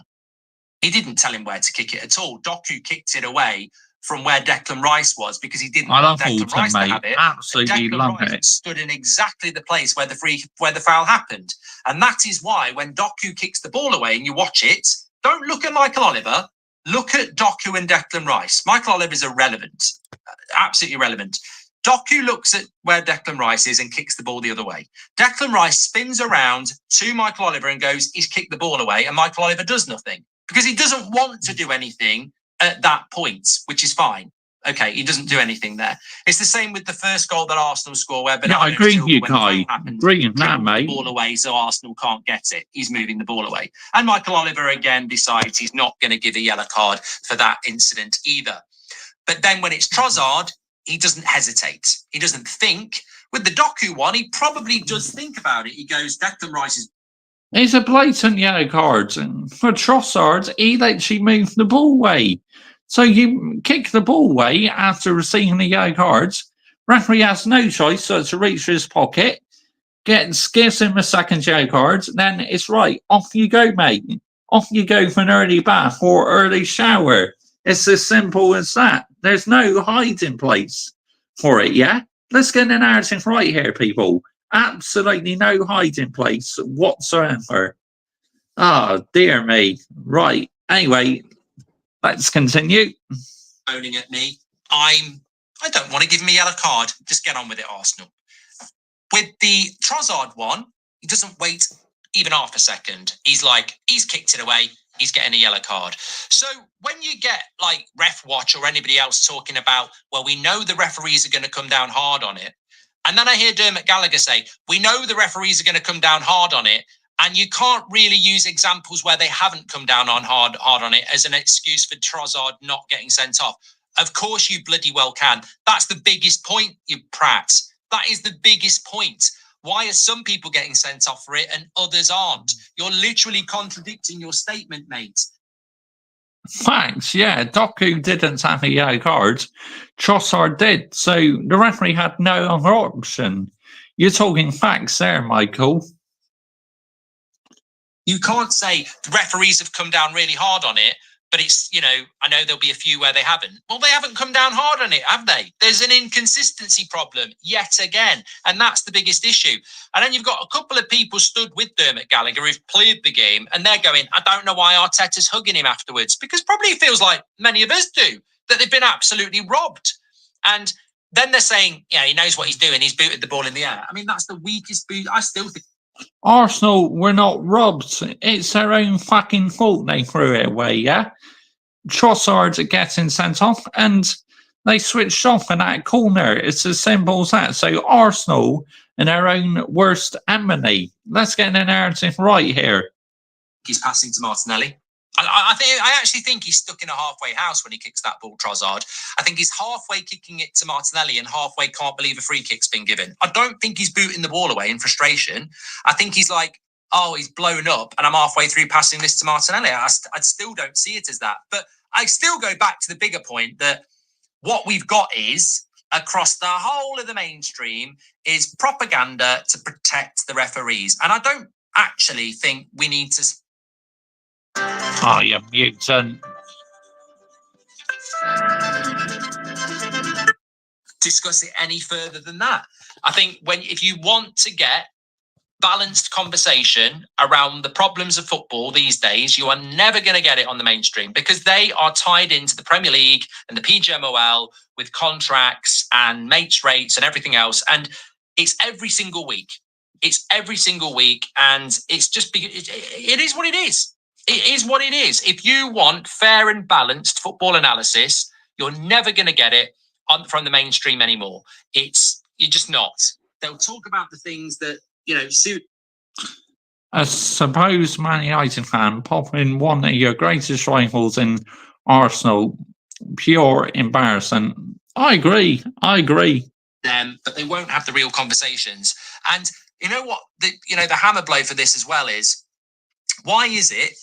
He didn't tell him where to kick it at all. Doku kicked it away from where Declan Rice was because he didn't want Declan Rice to have it. Absolutely love it. Stood in exactly the place where the foul happened. And that is why when Doku kicks the ball away and you watch it, don't look at Michael Oliver. Look at Doku and Declan Rice. Michael Oliver is irrelevant. Absolutely irrelevant. Doku looks at where Declan Rice is and kicks the ball the other way. Declan Rice spins around to Michael Oliver and goes, he's kicked the ball away, and Michael Oliver does nothing because he doesn't want to do anything at that point, which is fine. Okay, he doesn't do anything there. It's the same with the first goal that Arsenal score where I agree with you, Kai. Agree with that, mate. Ball away so Arsenal can't get it. He's moving the ball away. And Michael Oliver again decides he's not going to give a yellow card for that incident either. But then when it's Trossard, he doesn't hesitate. He doesn't think. With the Doku one, he probably does think about it. He goes, Declan Rice is... It's a blatant yellow card. And for Trossard, he literally moved the ball away. So you kick the ball away after receiving the yellow cards. Referee has no choice so to reach for his pocket, gives him a second yellow card, then it's right. Off you go, mate. Off you go for an early bath or early shower. It's as simple as that. There's no hiding place for it, yeah? Let's get the narrative right here, people. Absolutely no hiding place whatsoever. Oh, dear me. Right. Anyway, let's continue. Moaning at me. I don't want to give him a yellow card. Just get on with it, Arsenal. With the Trossard one, he doesn't wait even half a second. He's like, he's kicked it away. He's getting a yellow card. So when you get like Ref Watch or anybody else talking about, well, we know the referees are going to come down hard on it. And then I hear Dermot Gallagher say, we know the referees are going to come down hard on it. And you can't really use examples where they haven't come down on hard on it as an excuse for Trossard not getting sent off. Of course you bloody well can. That's the biggest point, you prats. That is the biggest point. Why are some people getting sent off for it and others aren't? You're literally contradicting your statement, mate. Thanks, yeah. Doku didn't have a yellow card. Trossard did. So the referee had no other option. You're talking facts there, Michael. You can't say the referees have come down really hard on it, but it's, you know, I know there'll be a few where they haven't. Well, they haven't come down hard on it, have they? There's an inconsistency problem yet again, and that's the biggest issue. And then you've got a couple of people stood with Dermot Gallagher who've played the game, and they're going, I don't know why Arteta's hugging him afterwards, because probably it feels like many of us do, that they've been absolutely robbed. And then they're saying, yeah, he knows what he's doing. He's booted the ball in the air. I mean, that's the weakest boot. I still think. Arsenal were not robbed. It's their own fucking fault they threw it away, yeah? Trossard getting sent off and they switched off in that corner. It's as simple as that. So Arsenal in their own worst enemy. Let's get the narrative right here. He's passing to Martinelli. I actually think he's stuck in a halfway house when he kicks that ball, Trossard. I think he's halfway kicking it to Martinelli and halfway can't believe a free kick's been given. I don't think he's booting the ball away in frustration. I think he's like, oh, he's blown up and I'm halfway through passing this to Martinelli. I still don't see it as that. But I still go back to the bigger point that what we've got is, across the whole of the mainstream, is propaganda to protect the referees. And I don't actually think we need to... Oh, yeah, mutant. discuss it any further than that. I think if you want to get balanced conversation around the problems of football these days, you are never going to get it on the mainstream, because they are tied into the Premier League and the PGMOL with contracts and mates rates and everything else. And it's every single week. It's every single week. And it's just, it is what it is. It is what it is. If you want fair and balanced football analysis, you're never going to get it from the mainstream anymore. You're just not. They'll talk about the things that, suit. I suppose Man United fan, pop in one of your greatest rivals in Arsenal. Pure embarrassment. I agree. But they won't have the real conversations. And you know what? The hammer blow for this as well is, why is it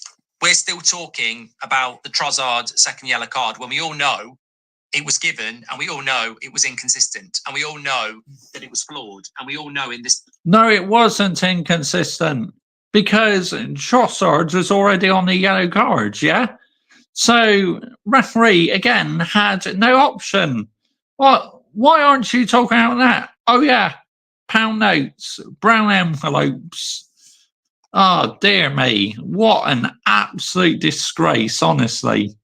we're still talking about the Trossard second yellow card when we all know it was given, and we all know it was inconsistent, and we all know that it was flawed, and we all know in this... No, it wasn't inconsistent, because Trossard was already on the yellow card, yeah? So, referee, again, had no option. What? Why aren't you talking about that? Oh, yeah, pound notes, brown envelopes. Oh, dear me. What an absolute disgrace, honestly.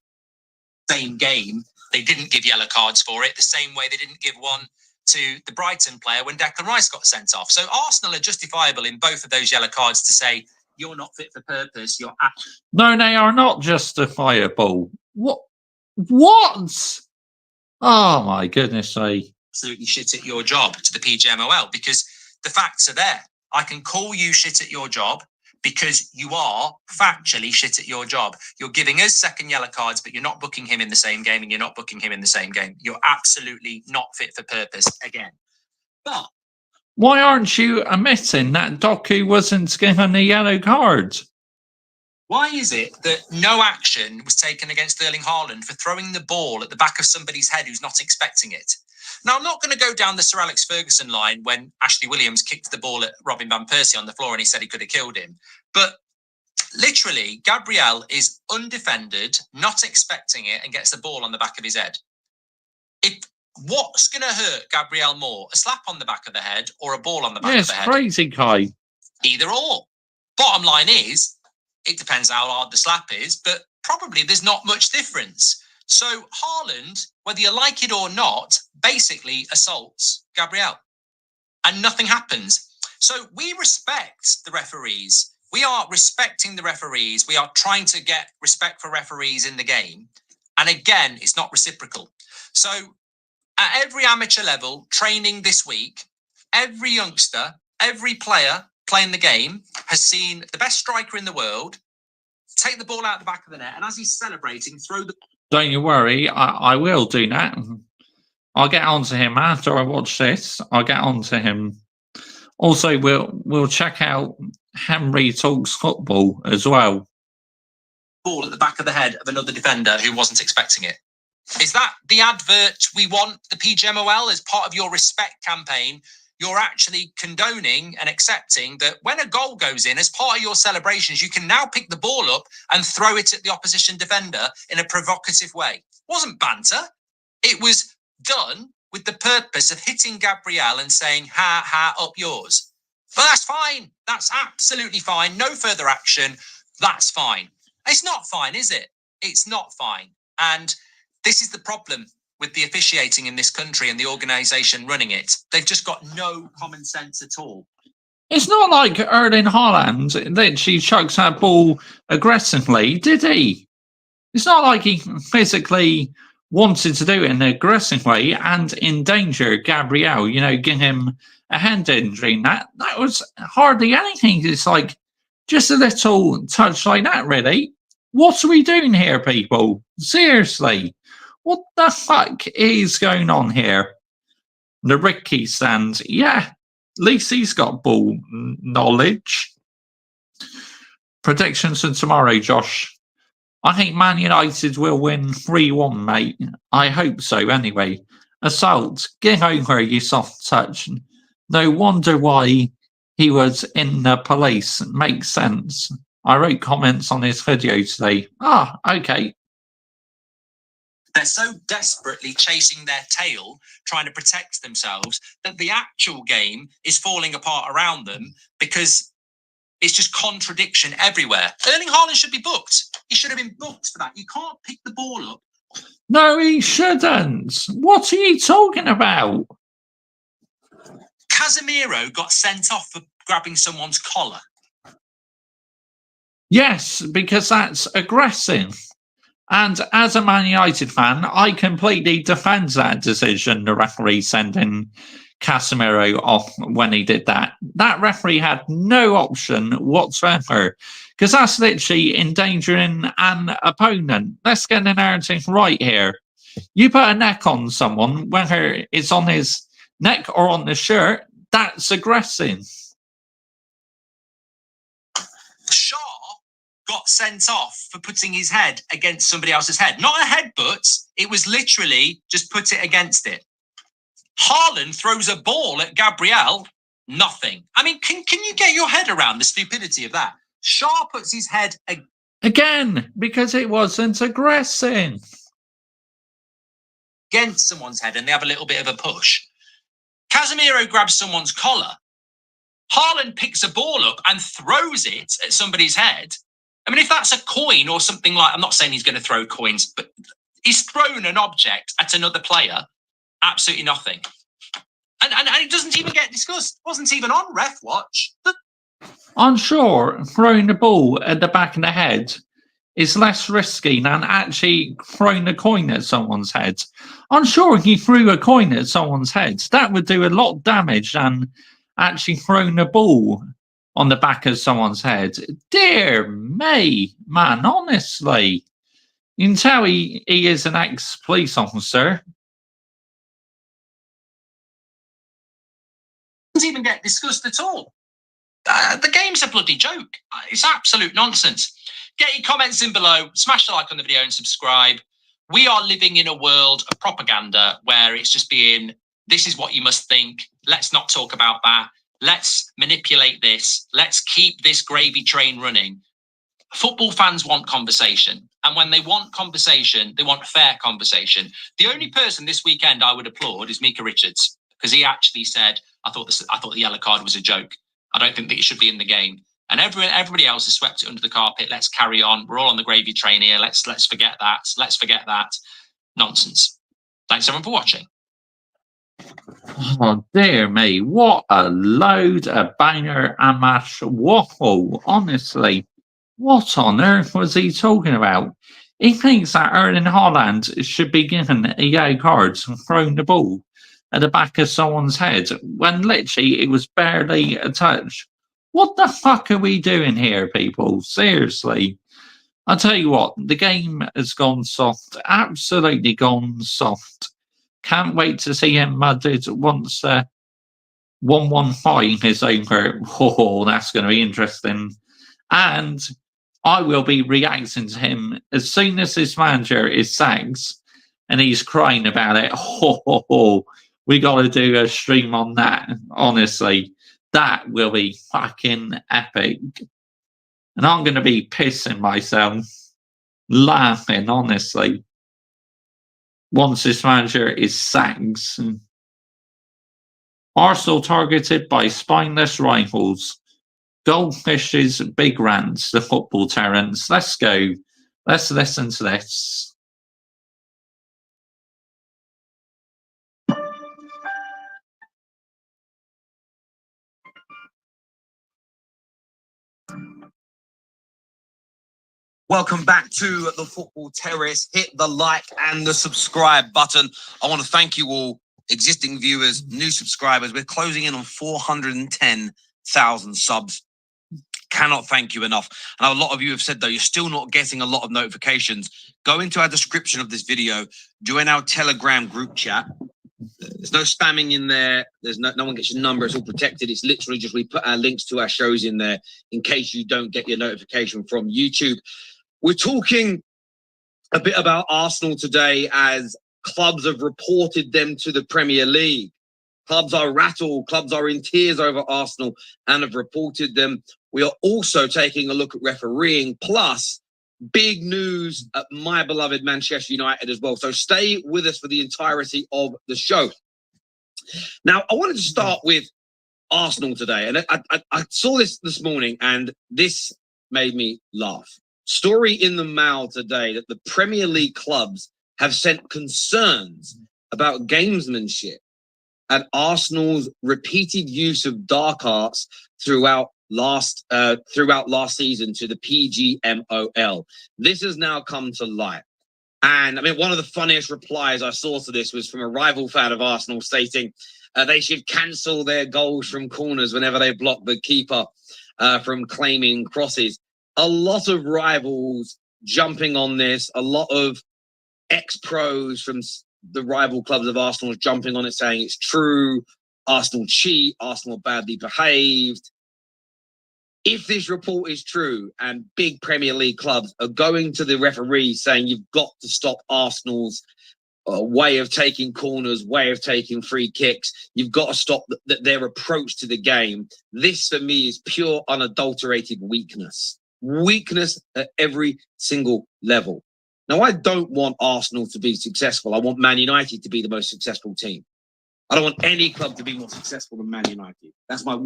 Same game. They didn't give yellow cards for it, the same way they didn't give one to the Brighton player when Declan Rice got sent off. So Arsenal are justifiable in both of those yellow cards to say, you're not fit for purpose. No, they are not justifiable. What? Oh, my goodness me. Absolutely shit at your job to the PGMOL, because the facts are there. I can call you shit at your job because you are factually shit at your job. You're giving us second yellow cards, but you're not booking him in the same game, and you're not booking him in the same game. You're absolutely not fit for purpose again. But why aren't you admitting that Doku wasn't given a yellow card? Why is it that no action was taken against Erling Haaland for throwing the ball at the back of somebody's head who's not expecting it? Now, I'm not going to go down the Sir Alex Ferguson line when Ashley Williams kicked the ball at Robin Van Persie on the floor and he said he could have killed him. But literally, Gabriel is undefended, not expecting it, and gets the ball on the back of his head. What's going to hurt Gabriel more, a slap on the back of the head or a ball on the back of the head? It's crazy, Kai. Either or. Bottom line is, it depends how hard the slap is, but probably there's not much difference. So Haaland, whether you like it or not, basically assaults Gabriel, and nothing happens. So we respect the referees. We are respecting the referees. We are trying to get respect for referees in the game. And again, it's not reciprocal. So at every amateur level, training this week, every youngster, every player playing the game has seen the best striker in the world take the ball out the back of the net, and as he's celebrating, throw the... Don't you worry, I will do that. I'll get on to him after I watch this. I'll get on to him. Also, we'll check out Henry Talks Football as well. Ball at the back of the head of another defender who wasn't expecting it. Is that the advert we want the PGMOL as part of your respect campaign? You're actually condoning and accepting that when a goal goes in, as part of your celebrations, you can now pick the ball up and throw it at the opposition defender in a provocative way. It wasn't banter. It was done with the purpose of hitting Gabriel and saying, ha, ha, up yours. But that's fine. That's absolutely fine. No further action. That's fine. It's not fine, is it? It's not fine. And this is the problem with the officiating in this country and the organisation running it. They've just got no common sense at all. It's not like Erling Haaland that she chucks that ball aggressively, did he? It's not like he physically wanted to do it in an aggressive way and endanger Gabriel, give him a hand injury. That was hardly anything. It's like just a little touch like that, really. What are we doing here, people? Seriously. What the fuck is going on here? The Ricky stands. Yeah, at least he's got ball knowledge. Predictions for tomorrow, Josh. I think Man United will win 3-1, mate. I hope so, anyway. Assault, get over you soft touch. No wonder why he was in the police. Makes sense. I wrote comments on his video today. Ah, okay. They're so desperately chasing their tail, trying to protect themselves, that the actual game is falling apart around them because it's just contradiction everywhere. Erling Haaland should be booked. He should have been booked for that. You can't pick the ball up. No, he shouldn't. What are you talking about? Casemiro got sent off for grabbing someone's collar. Yes, because that's aggressive. And as a Man United fan, I completely defend that decision, the referee sending Casemiro off when he did that. That referee had no option whatsoever, because that's literally endangering an opponent. Let's get the narrative right here. You put a neck on someone, whether it's on his neck or on the shirt, that's aggressive. Shaw got sent off for putting his head against somebody else's head. Not a headbutt. It was literally just put it against it. Haaland throws a ball at Gabriel. Nothing. I mean, can you get your head around the stupidity of that? Shaw puts his head again because it wasn't aggressive against someone's head and they have a little bit of a push. Casemiro grabs someone's collar. Haaland picks a ball up and throws it at somebody's head. I mean, if that's a coin or something like, I'm not saying he's going to throw coins, but he's thrown an object at another player. Absolutely nothing. And it doesn't even get discussed. It wasn't even on Ref Watch. I'm sure throwing the ball at the back of the head is less risky than actually throwing a coin at someone's head. I'm sure if you threw a coin at someone's head, that would do a lot of damage than actually throwing a ball on the back of someone's head. Dear me, man, honestly. You can tell he is an ex-police officer. Doesn't even get discussed at all. The game's a bloody joke. It's absolute nonsense. Get your comments in below, smash the like on the video and subscribe. We are living in a world of propaganda where it's just being, this is what you must think. Let's not talk about that. Let's manipulate this. Let's keep this gravy train running. Football fans want conversation. And when they want conversation, they want fair conversation. The only person this weekend I would applaud is Mika Richards, because he actually said, I thought the yellow card was a joke. I don't think that it should be in the game. And everybody else has swept it under the carpet. Let's carry on. We're all on the gravy train here. Let's forget that. Let's forget that. Nonsense. Thanks everyone for watching. Oh, dear me. What a load of banger and mash waffle. Honestly, what on earth was he talking about? He thinks that Erling Haaland should be given a yellow card for throwing the ball at the back of someone's head when literally it was barely a touch. What the fuck are we doing here, people? Seriously. I'll tell you what, the game has gone soft. Absolutely gone soft. Can't wait to see him mudded once 115 is over. Oh, that's going to be interesting. And I will be reacting to him as soon as this manager is sacked and he's crying about it. Oh, we got to do a stream on that, honestly. That will be fucking epic. And I'm going to be pissing myself, laughing, honestly, once this manager is sacked. Arsenal targeted by spineless rivals. Goldfish's big rants, the football Terrence. Let's go. Let's listen to this. Welcome back to the Football Terrace. Hit the like and the subscribe button. I want to thank you all, existing viewers, new subscribers. We're closing in on 410,000 subs. Cannot thank you enough. And a lot of you have said, though, you're still not getting a lot of notifications. Go into our description of this video, join our Telegram group chat, There's no spamming in there. There's no one gets your number. It's all protected. It's literally just we put our links to our shows in there in case you don't get your notification from YouTube. We're talking a bit about Arsenal today as clubs have reported them to the Premier League. Clubs are rattled. Clubs are in tears over Arsenal and have reported them. We are also taking a look at refereeing, plus big news at my beloved Manchester United as well. So stay with us for the entirety of the show. Now, I wanted to start with Arsenal today. And I saw this morning and this made me laugh. Story in the Mail today that the Premier League clubs have sent concerns about gamesmanship and Arsenal's repeated use of dark arts throughout last season to the PGMOL. This has now come to light. And I mean, one of the funniest replies I saw to this was from a rival fan of Arsenal stating they should cancel their goals from corners whenever they block the keeper from claiming crosses. A lot of rivals jumping on this, a lot of ex-pros from the rival clubs of Arsenal jumping on it, saying it's true, Arsenal cheat, Arsenal badly behaved. If this report is true and big Premier League clubs are going to the referee saying you've got to stop Arsenal's way of taking corners, way of taking free kicks, you've got to stop their approach to the game, this for me is pure unadulterated weakness. Weakness at every single level. Now, I don't want Arsenal to be successful. I want Man United to be the most successful team. I don't want any club to be more successful than Man United. That's my...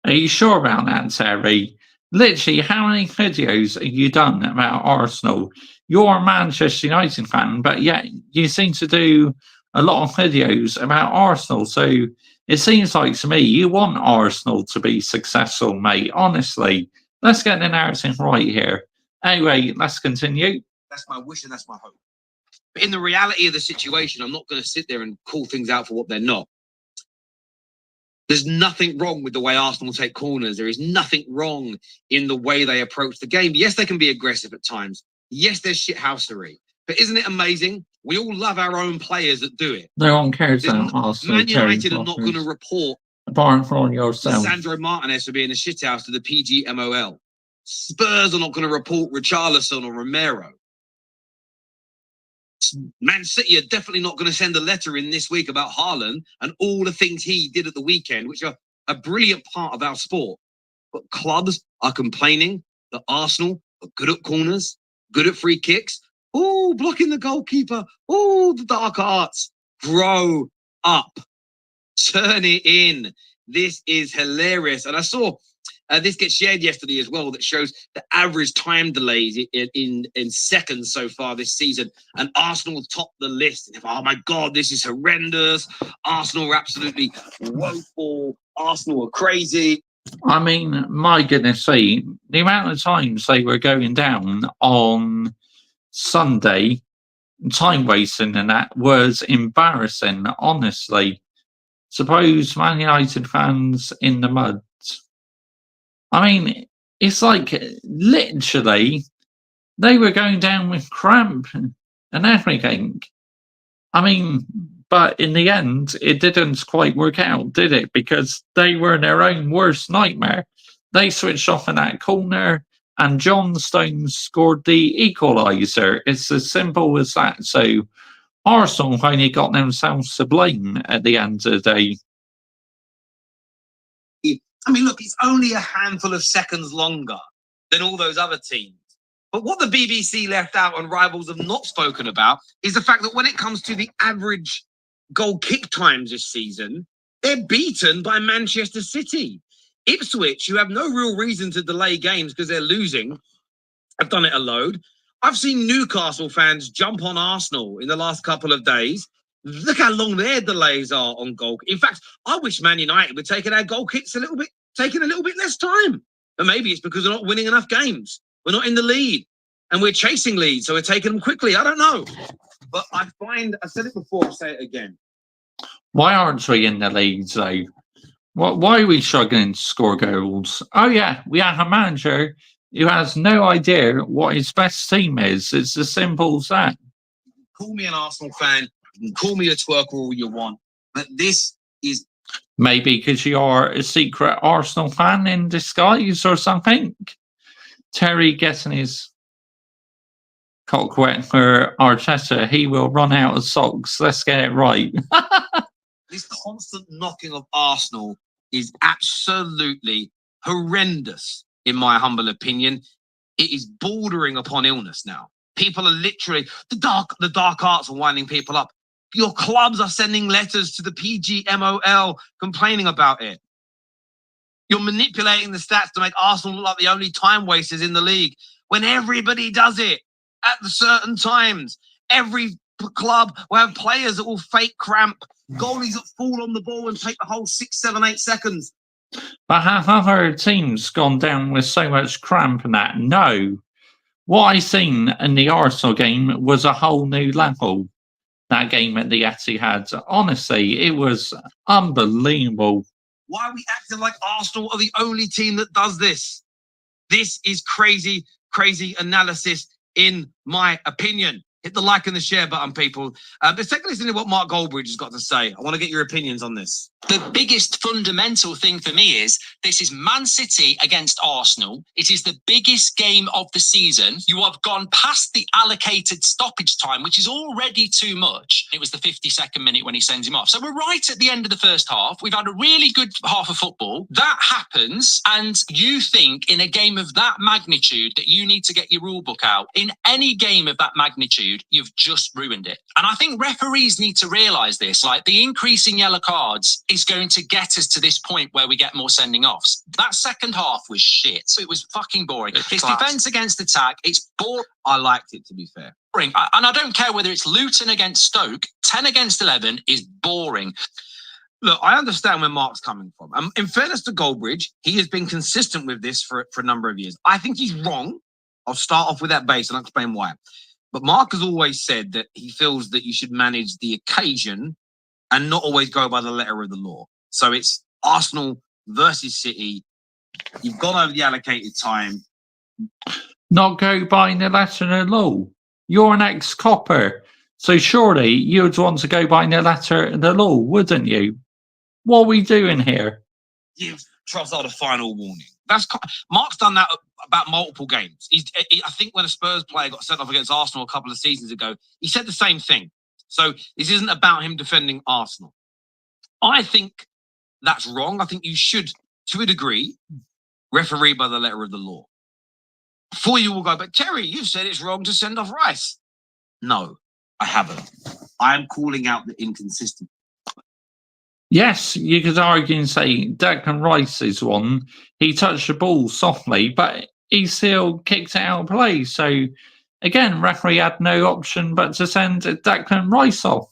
Are you sure about that, Terry? Literally, how many videos have you done about Arsenal? You're a Manchester United fan, but yet you seem to do a lot of videos about Arsenal. So it seems like to me you want Arsenal to be successful, mate. Honestly, let's get the narrative right here. Anyway, let's continue. That's my wish and that's my hope. But in the reality of the situation, I'm not going to sit there and call things out for what they're not. There's nothing wrong with the way Arsenal take corners. There is nothing wrong in the way they approach the game. Yes, they can be aggressive at times. Yes, there's shithousery. But isn't it amazing? We all love our own players that do it. No one cares about Arsenal. Man United are not going to report apart from yourself. Sandro Martinez for being a shithouse to the PGMOL. Spurs are not going to report Richarlison or Romero. Man City are definitely not going to send a letter in this week about Haaland and all the things he did at the weekend, which are a brilliant part of our sport. But clubs are complaining that Arsenal are good at corners, good at free kicks. Oh, blocking the goalkeeper. Oh, the dark arts. Grow up. Turn it in. This is hilarious. And I saw this gets shared yesterday as well, that shows the average time delays in seconds so far this season. And Arsenal top the list. Oh my God, this is horrendous. Arsenal are absolutely woeful. Arsenal are crazy. I mean, my goodness sake, the amount of times they were going down on Sunday, time wasting and that was embarrassing, honestly. Suppose Man United fans in the mud. I mean, it's like literally they were going down with cramp and everything. I mean, but in the end, it didn't quite work out, did it? Because they were their own worst nightmare. They switched off in that corner and John Stones scored the equaliser. It's as simple as that. So Arsenal only got themselves to blame at the end of the day. I mean, look, it's only a handful of seconds longer than all those other teams. But what the BBC left out and rivals have not spoken about is the fact that when it comes to the average goal kick times this season, they're beaten by Manchester City. Ipswich, who have no real reason to delay games because they're losing, have done it a load. I've seen Newcastle fans jump on Arsenal in the last couple of days. Look how long their delays are on goal. In fact, I wish Man United were taking our goal kicks taking a little bit less time. But maybe it's because we're not winning enough games. We're not in the lead. And we're chasing leads, so we're taking them quickly. I don't know. But I said it before, I'll say it again. Why aren't we in the lead, though? Why are we struggling to score goals? Oh, yeah, we have a manager who has no idea what his best team is. It's as simple as that. Call me an Arsenal fan. You can call me a twerker all you want, but this is Maybe because you are a secret Arsenal fan in disguise or something. Terry getting his cock wet for Arteta. He will run out of socks. Let's get it right. this constant knocking of Arsenal is absolutely horrendous, in my humble opinion. It is bordering upon illness now. People are literally the dark arts are winding people up. Your clubs are sending letters to the PGMOL complaining about it. You're manipulating the stats to make Arsenal look like the only time wasters in the league when everybody does it at the certain times. Every club will have players that will fake cramp, goalies that fall on the ball and take the whole 6, 7, 8 seconds. But have other teams gone down with so much cramp and that? No. What I seen in the Arsenal game was a whole new level. That game at the Etihad. Honestly, it was unbelievable. Why are we acting like Arsenal are the only team that does this? This is crazy, crazy analysis, in my opinion. Hit the like and the share button, people. Let's take a listen to what Mark Goldbridge has got to say. I want to get your opinions on this. The biggest fundamental thing for me is this is Man City against Arsenal. It is the biggest game of the season. You have gone past the allocated stoppage time, which is already too much. It was the 52nd minute when he sends him off. So we're right at the end of the first half. We've had a really good half of football. That happens, and you think in a game of that magnitude that you need to get your rule book out. In any game of that magnitude, you've just ruined it. And I think referees need to realise this. Like, the increase in yellow cards is going to get us to this point where we get more sending offs. That second half was shit. It was fucking boring. It's defence against attack. It's boring. I liked it, to be fair. And I don't care whether it's Luton against Stoke. 10 against 11 is boring. Look, I understand where Mark's coming from. In fairness to Goldbridge, he has been consistent with this for a number of years. I think he's wrong. I'll start off with that base and I'll explain why. But Mark has always said that he feels that you should manage the occasion and not always go by the letter of the law. So it's Arsenal versus City. You've gone over the allocated time. Not go by the letter of the law. You're an ex-copper. So surely you'd want to go by the letter of the law, wouldn't you? What are we doing here? Give Trossard a final warning. Mark's done that about multiple games. I think when a Spurs player got sent off against Arsenal a couple of seasons ago, he said the same thing. So this isn't about him defending Arsenal. I think that's wrong. I think you should, to a degree, referee by the letter of the law. Before you will go, but Terry, you've said it's wrong to send off Rice. No, I haven't. I am calling out the inconsistency. Yes, you could argue and say Declan Rice is one. He touched the ball softly, but he still kicked it out of play. So, again, referee had no option but to send Declan Rice off.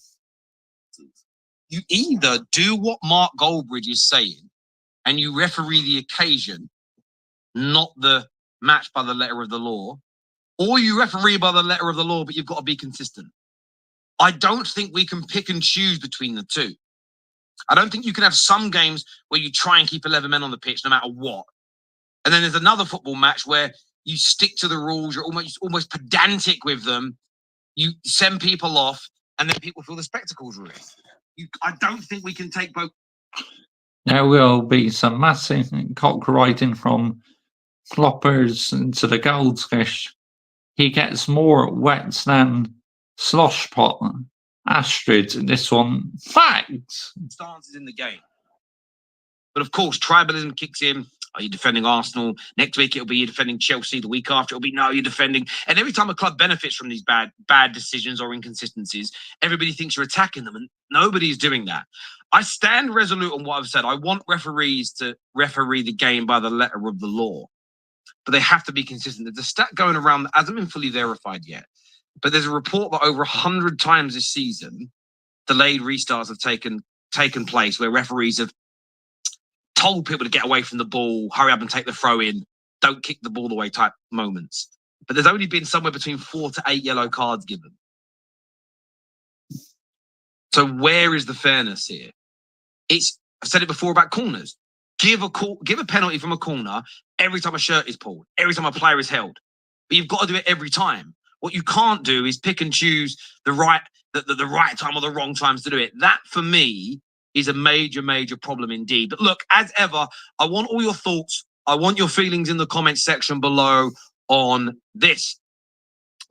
You either do what Mark Goldbridge is saying and you referee the occasion, not the match by the letter of the law, or you referee by the letter of the law, but you've got to be consistent. I don't think we can pick and choose between the two. I don't think you can have some games where you try and keep 11 men on the pitch no matter what. And then there's another football match where you stick to the rules, you're almost pedantic with them, you send people off, and then people feel the spectacle's ruined. I don't think we can take both. There will be some massive cock riding from Floppers to the Goldfish. He gets more wet than Slosh Pot. Astrid, this one, facts. Stances in the game. But of course, tribalism kicks in. Are you defending Arsenal? Next week it'll be you're defending Chelsea. The week after it'll be no, you're defending. And every time a club benefits from these bad decisions or inconsistencies, everybody thinks you're attacking them, and nobody's doing that. I stand resolute on what I've said. I want referees to referee the game by the letter of the law, but they have to be consistent. There's a stat going around that hasn't been fully verified yet, but there's a report that over 100 times this season, delayed restarts have taken place where referees have told people to get away from the ball, hurry up and take the throw in, don't kick the ball away type moments. But there's only been somewhere between 4 to 8 yellow cards given. So where is the fairness here? I've said it before about corners. Give a penalty from a corner every time a shirt is pulled, every time a player is held. But you've got to do it every time. What you can't do is pick and choose the right the right time or the wrong times to do it. That for me is a major, major problem indeed. But look, as ever, I want all your thoughts. I want your feelings in the comments section below on this.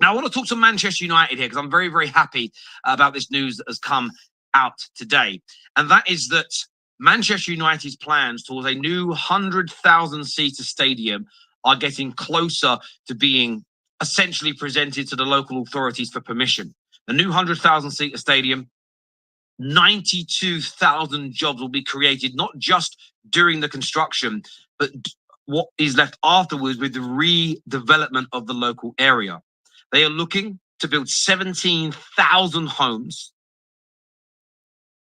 Now, I want to talk to Manchester United here because I'm very, very happy about this news that has come out today. And that is that Manchester United's plans towards a new 100,000-seater stadium are getting closer to being essentially presented to the local authorities for permission. The new 100,000-seater stadium, 92,000 jobs will be created, not just during the construction, but what is left afterwards with the redevelopment of the local area. They are looking to build 17,000 homes.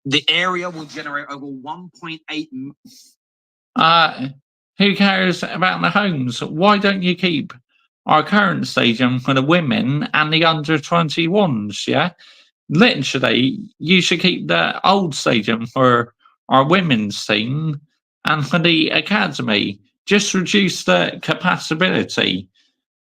The area will generate over 1.8. Who cares about the homes? Why don't you keep our current stadium for the women and the under-21s, yeah? Literally, you should keep the old stadium for our women's team and for the academy. Just reduce the capacity.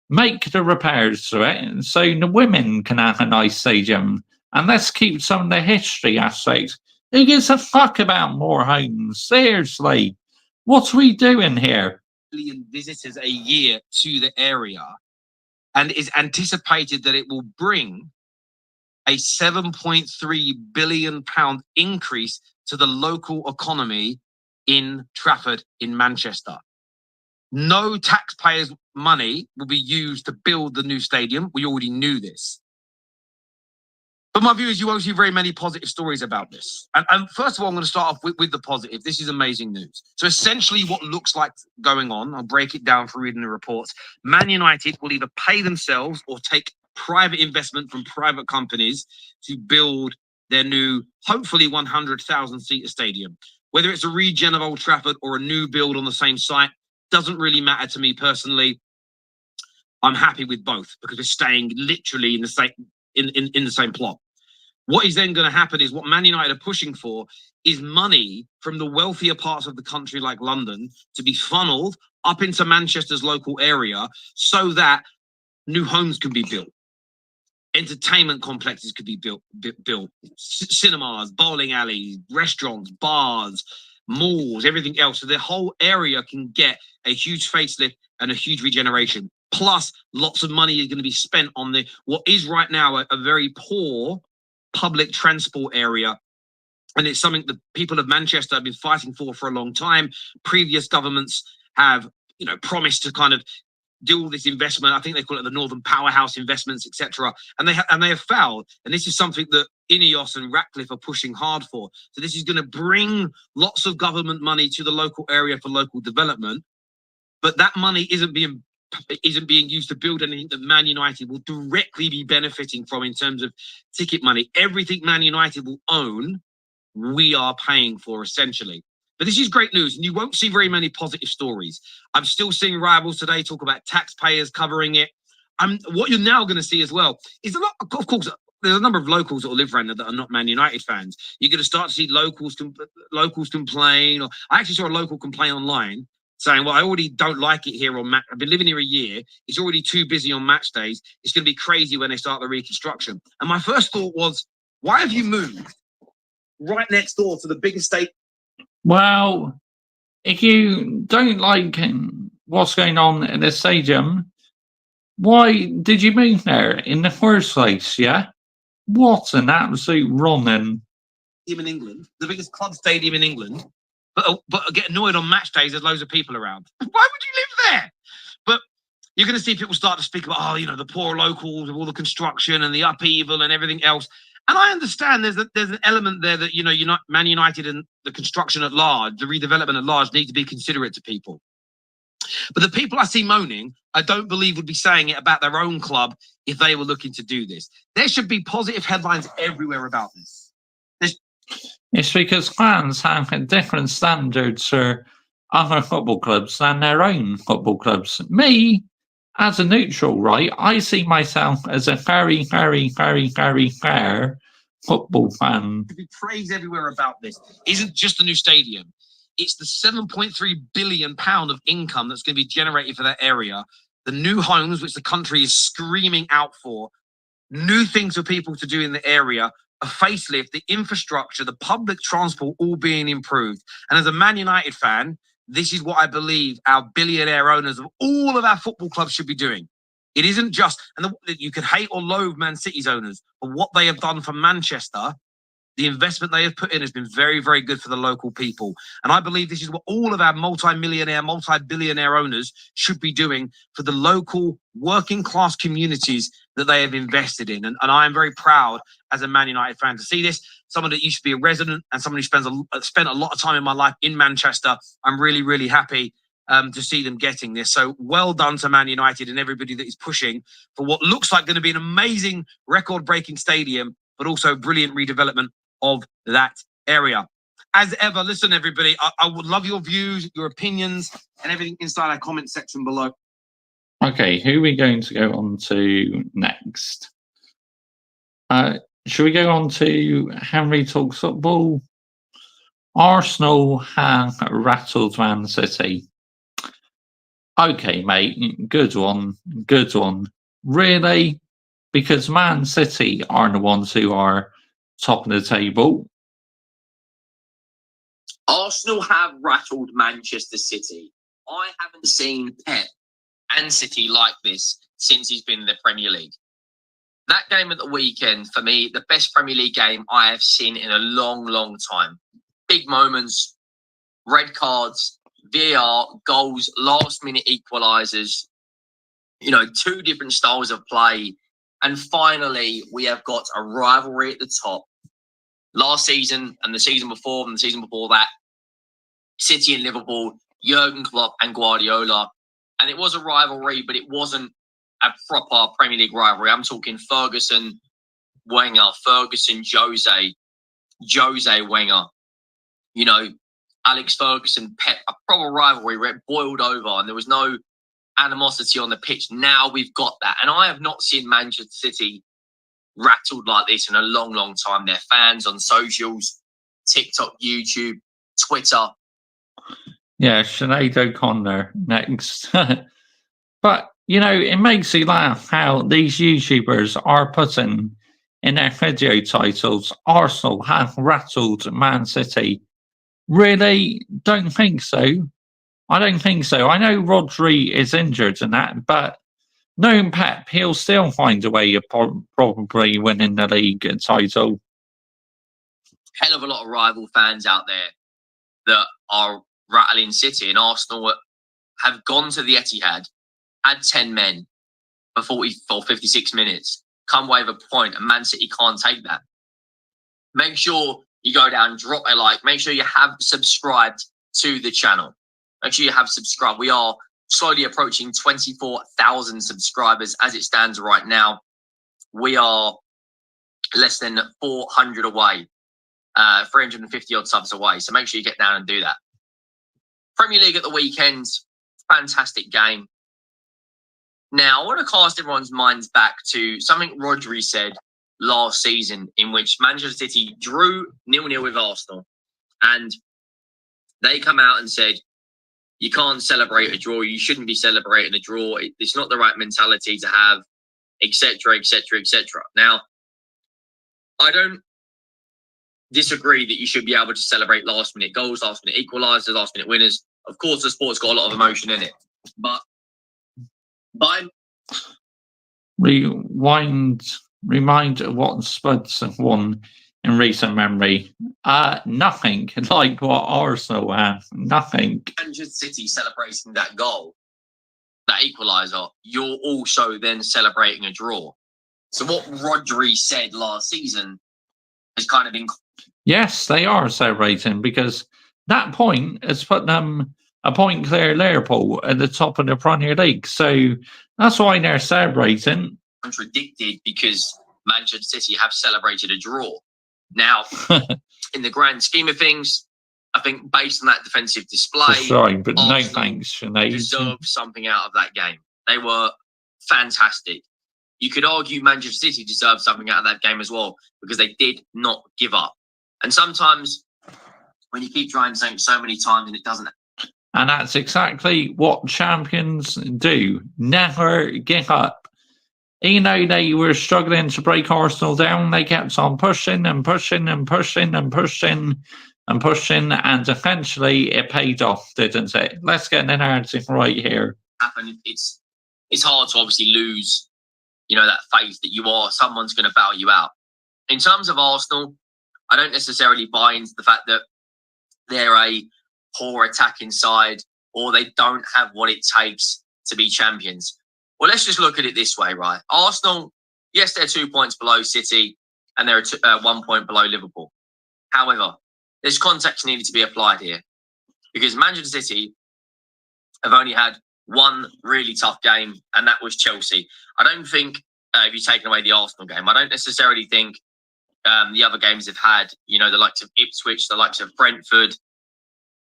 Make the repairs to it so the women can have a nice stadium. And let's keep some of the history aspects. Who gives a fuck about more homes? Seriously. What are we doing here? Million visitors a year to the area, and it is anticipated that it will bring a £7.3 billion increase to the local economy in Trafford in Manchester. No taxpayers' money will be used to build the new stadium. We already knew this. But my view is you won't see very many positive stories about this. And first of all, I'm going to start off with the positive. This is amazing news. So essentially what looks like going on, I'll break it down for reading the reports. Man United will either pay themselves or take private investment from private companies to build their new, hopefully 100,000-seater stadium. Whether it's a regen of Old Trafford or a new build on the same site, doesn't really matter to me personally. I'm happy with both because we're staying literally in the same in the same plot. What is then going to happen is what Man United are pushing for is money from the wealthier parts of the country like London to be funneled up into Manchester's local area so that new homes can be built. Entertainment complexes could be built, cinemas, bowling alleys, restaurants, bars, malls, everything else. So the whole area can get a huge facelift and a huge regeneration. Plus, lots of money is going to be spent on what is right now a very poor public transport area. And it's something that people of Manchester have been fighting for a long time. Previous governments have, promised to kind of do all this investment. I think they call it the Northern Powerhouse investments, etc. And they have failed. And this is something that Ineos and Ratcliffe are pushing hard for. So this is going to bring lots of government money to the local area for local development. But that money isn't being used to build anything that Man United will directly be benefiting from in terms of ticket money. Everything Man United will own, we are paying for essentially. But this is great news, and you won't see very many positive stories. I'm still seeing rivals today talk about taxpayers covering it. What you're now going to see as well is a lot, of course, there's a number of locals that will live around there that are not Man United fans. You're going to start to see locals complain. Or I actually saw a local complain online saying, well, I already don't like it here on I've been living here a year. It's already too busy on match days. It's going to be crazy when they start the reconstruction. And my first thought was, why have you moved right next door to the biggest stadium? Well, if you don't like what's going on in the stadium, why did you move there in the first place, yeah? What an absolute running. In England, the biggest club stadium in England, but get annoyed on match days, there's loads of people around. Why would you live there? But you're going to see people start to speak about, the poor locals with all the construction and the upheaval and everything else. And I understand there's an element there that, Man United and the construction at large, the redevelopment at large, need to be considerate to people. But the people I see moaning, I don't believe would be saying it about their own club if they were looking to do this. There should be positive headlines everywhere about this. It's because fans have different standards for other football clubs than their own football clubs. Me, as a neutral, right, I see myself as a very, very, very, very fair football fan. To be praised everywhere about this isn't just the new stadium. It's the £7.3 billion of income that's going to be generated for that area. The new homes, which the country is screaming out for. new things for people to do in the area, a facelift, the infrastructure, the public transport all being improved. And as a Man United fan, this is what I believe our billionaire owners of all of our football clubs should be doing. It isn't just, and you can hate or loathe Man City's owners, but what they have done for Manchester, the investment they have put in has been very, very good for the local people. And I believe this is what all of our multi-millionaire, multi-billionaire owners should be doing for the local working class communities that they have invested in. And I am very proud as a Man United fan to see this. Someone that used to be a resident and someone who spent a lot of time in my life in Manchester. I'm really, really happy to see them getting this. So well done to Man United and everybody that is pushing for what looks like going to be an amazing record-breaking stadium, but also brilliant redevelopment of that area. As ever, listen, everybody, I would love your views, your opinions, and everything inside our comment section below. Okay, who are we going to go on to next? Should we go on to Henry Talks Football? Arsenal have rattled Man City. Okay, mate, good one, good one. Really? Because Man City are the ones who are top of the table. Arsenal have rattled Manchester City. I haven't seen Pep and City like this since he's been in the Premier League. That game at the weekend, for me, the best Premier League game I have seen in a long, long time. Big moments, red cards, VAR, goals, last-minute equalisers, you know, two different styles of play. And finally, we have got a rivalry at the top. Last season and the season before and the season before that, City and Liverpool, Jurgen Klopp and Guardiola. And it was a rivalry, but it wasn't a proper Premier League rivalry. I'm talking Ferguson, Wenger, Ferguson, Jose, Wenger. You know, Alex Ferguson, Pep, a proper rivalry where it boiled over and there was no animosity on the pitch. Now we've got that. And I have not seen Manchester City rattled like this in a long, long time. Their fans on socials, TikTok, YouTube, Twitter. Yeah, Sinead O'Connor next. But, you know, it makes you laugh how these YouTubers are putting in their video titles, Arsenal have rattled Man City. Really? Don't think so. I don't think so. I know Rodri is injured and that, but knowing Pep, he'll still find a way of probably winning the league title. Hell of a lot of rival fans out there that are rattling City, and Arsenal have gone to the Etihad, had 10 men for 56 minutes, come away with a point, and Man City can't take that. Make sure you go down, drop a like, make sure you have subscribed to the channel. Make sure you have subscribed. We are slowly approaching 24,000 subscribers as it stands right now. We are less than 400 away, 350 odd subs away. So make sure you get down and do that. Premier League at the weekend, fantastic game. Now, I want to cast everyone's minds back to something Rodri said last season, in which Manchester City drew 0-0 with Arsenal. And they come out and said, you can't celebrate a draw. You shouldn't be celebrating a draw. It's not the right mentality to have, etc., etc., etc. Now, I don't disagree that you should be able to celebrate last-minute goals, last-minute equalisers, last-minute winners. Of course, the sport's got a lot of emotion in it. But Remind what Spuds have won in recent memory. Nothing like what Arsenal have. Nothing. Manchester City celebrating that goal, that equaliser, you're also then celebrating a draw. So what Rodri said last season has kind of been... Yes, they are celebrating, because that point has put them a point clear Liverpool at the top of the Premier League. So that's why they're celebrating. Contradicted, because Manchester City have celebrated a draw. Now, in the grand scheme of things, I think based on that defensive display, Sorry, but Arsenal no thanks, Sinead. deserved something out of that game. They were fantastic. You could argue Manchester City deserved something out of that game as well, because they did not give up. And sometimes when you keep trying something so many times and it doesn't. And that's exactly what champions do. Never give up. Even though they were struggling to break Arsenal down, they kept on pushing and pushing and pushing and pushing and pushing, and eventually it paid off, didn't it? Let's get the narrative right here. Happen. It's hard to obviously lose, that faith that someone's going to bail you out. In terms of Arsenal, I don't necessarily buy into the fact that they're a poor attacking side or they don't have what it takes to be champions. Well, let's just look at it this way, right? Arsenal, yes, they're 2 points below City and they're 1 point below Liverpool. However, there's context needed to be applied here because Manchester City have only had one really tough game, and that was Chelsea. I don't think, if you've taken away the Arsenal game, I don't necessarily think the other games they've had, the likes of Ipswich, the likes of Brentford,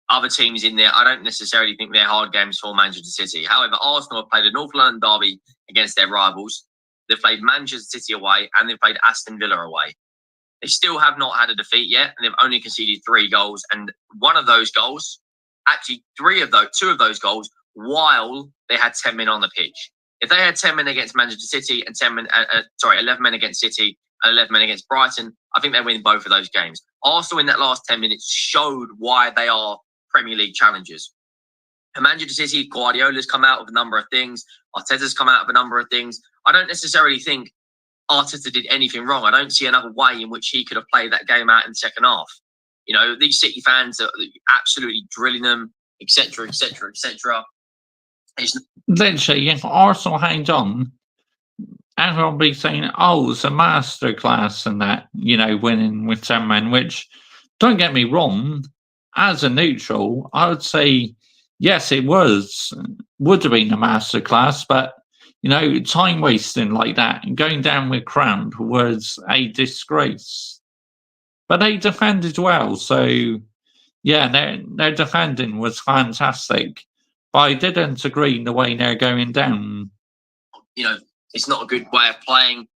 other teams in there, I don't necessarily think they're hard games for Manchester City. However, Arsenal have played a North London derby against their rivals. They've played Manchester City away and they've played Aston Villa away. They still have not had a defeat yet, and they've only conceded 3 goals. And one of those goals, actually 2 of those goals, while they had 10 men on the pitch. If they had 10 men against Manchester City and 11 men against City and 11 men against Brighton, I think they win both of those games. Arsenal in that last 10 minutes showed why they are Premier League challengers. And Manchester City, Guardiola's come out with a number of things. Arteta's come out with a number of things. I don't necessarily think Arteta did anything wrong. I don't see another way in which he could have played that game out in the second half. These City fans are absolutely drilling them, etc., etc., etc. Literally, if Arsenal hanged on, everyone will be saying, oh, it's a masterclass and that, winning with 10 men, which, don't get me wrong, as a neutral, I would say, yes, it would have been a masterclass, but, time wasting like that and going down with cramp was a disgrace. But they defended well, so, yeah, their defending was fantastic. But I didn't agree in the way they're going down. It's not a good way of playing.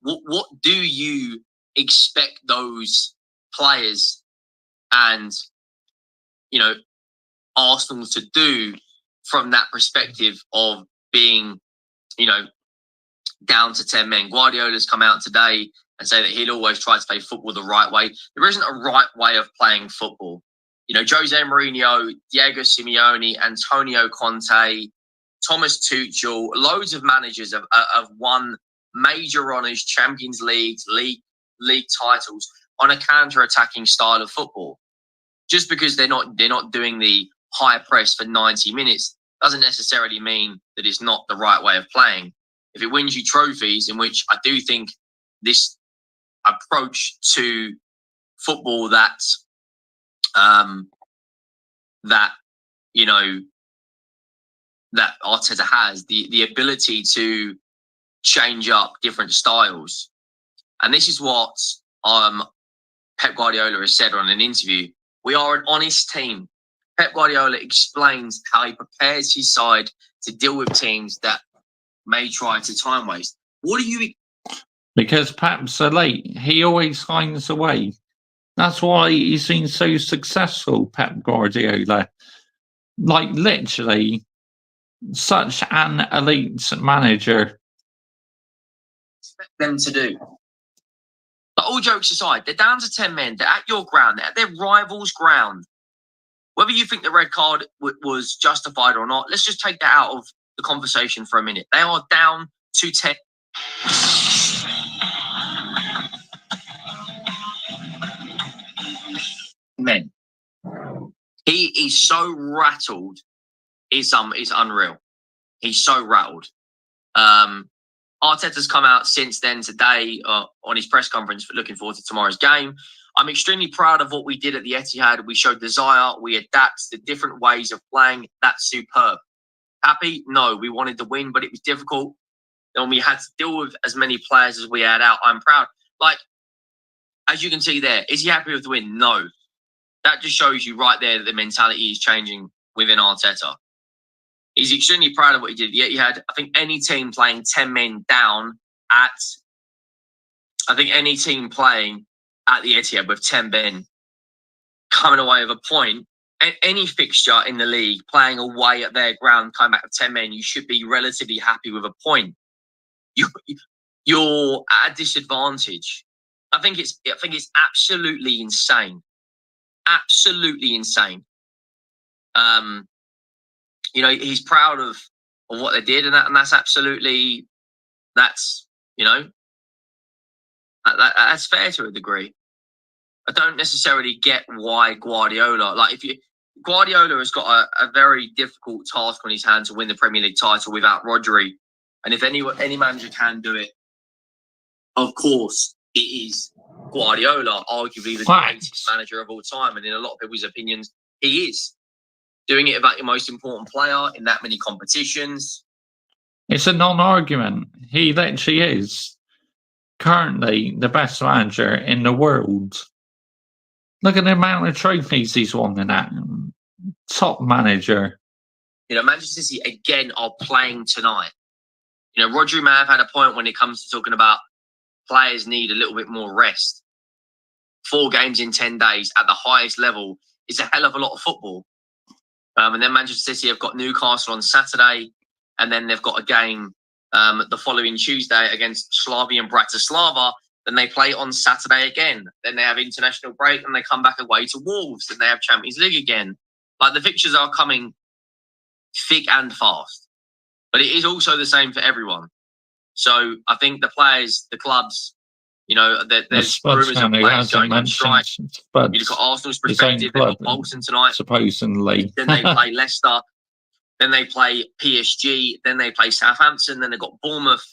What do you expect those players and, Arsenal to do from that perspective of being, down to 10 men? Guardiola's come out today and say that he'll always try to play football the right way. There isn't a right way of playing football. Jose Mourinho, Diego Simeone, Antonio Conte, Thomas Tuchel, loads of managers have won major honours, Champions Leagues, league titles on a counter-attacking style of football. Just because they're not doing the high press for 90 minutes doesn't necessarily mean that it's not the right way of playing. If it wins you trophies, in which I do think this approach to football that Arteta has, the ability to change up different styles. And this is what Pep Guardiola has said on an interview. We are an honest team. Pep Guardiola explains how he prepares his side to deal with teams that may try to time waste. What do you... Because Pep's elite. He always finds a way. That's why he's been so successful, Pep Guardiola. Like, literally, such an elite manager. Expect them to do. But all jokes aside, they're down to 10 men. They're at your ground. They're at their rival's ground. Whether you think the red card was justified or not, let's just take that out of the conversation for a minute. They are down to 10. Men. He is so rattled. It's unreal. He's so rattled. Arteta's come out since then today on his press conference, looking forward to tomorrow's game. I'm extremely proud of what we did at the Etihad. We showed desire. We adapt to different ways of playing. That's superb. Happy? No, we wanted to win, but it was difficult. And we had to deal with as many players as we had out. I'm proud. Like, as you can see there, is he happy with the win? No. That just shows you right there that the mentality is changing within Arteta. He's extremely proud of what he did. Yeah, he had, I think, any team playing 10 men down at, the Etihad with 10 men coming away with a point. Any fixture in the league playing away at their ground, coming back with 10 men, you should be relatively happy with a point. you're at a disadvantage. I think it's absolutely insane. Absolutely insane. You know, he's proud of what they did, and that's absolutely, that's, you know, that's fair to a degree. I don't necessarily get why Guardiola, like, Guardiola has got a very difficult task on his hands to win the Premier League title without Rodri, and if any manager can do it, of course it is Guardiola, arguably the greatest manager of all time, and in a lot of people's opinions, he is. Doing it about your most important player in that many competitions. It's a non-argument. He literally is currently the best manager in the world. Look at the amount of trophies he's won in that. Top manager. You know, Manchester City, again, are playing tonight. You know, Rodri may have had a point when it comes to talking about players need a little bit more rest. 4 games in 10 days at the highest level is a hell of a lot of football. And then Manchester City have got Newcastle on Saturday, and then they've got a game the following Tuesday against Slavia Bratislava. Then they play on Saturday again. Then they have international break, and they come back away to Wolves. Then they have Champions League again. Like, the fixtures are coming thick and fast. But it is also the same for everyone. So I think the players, the clubs, you know, there's rumours of players going on strike. You look at Arsenal's perspective, they've got Bolton tonight. Supposedly. Then they play Leicester. Then they play PSG. Then they play Southampton. Then they've got Bournemouth.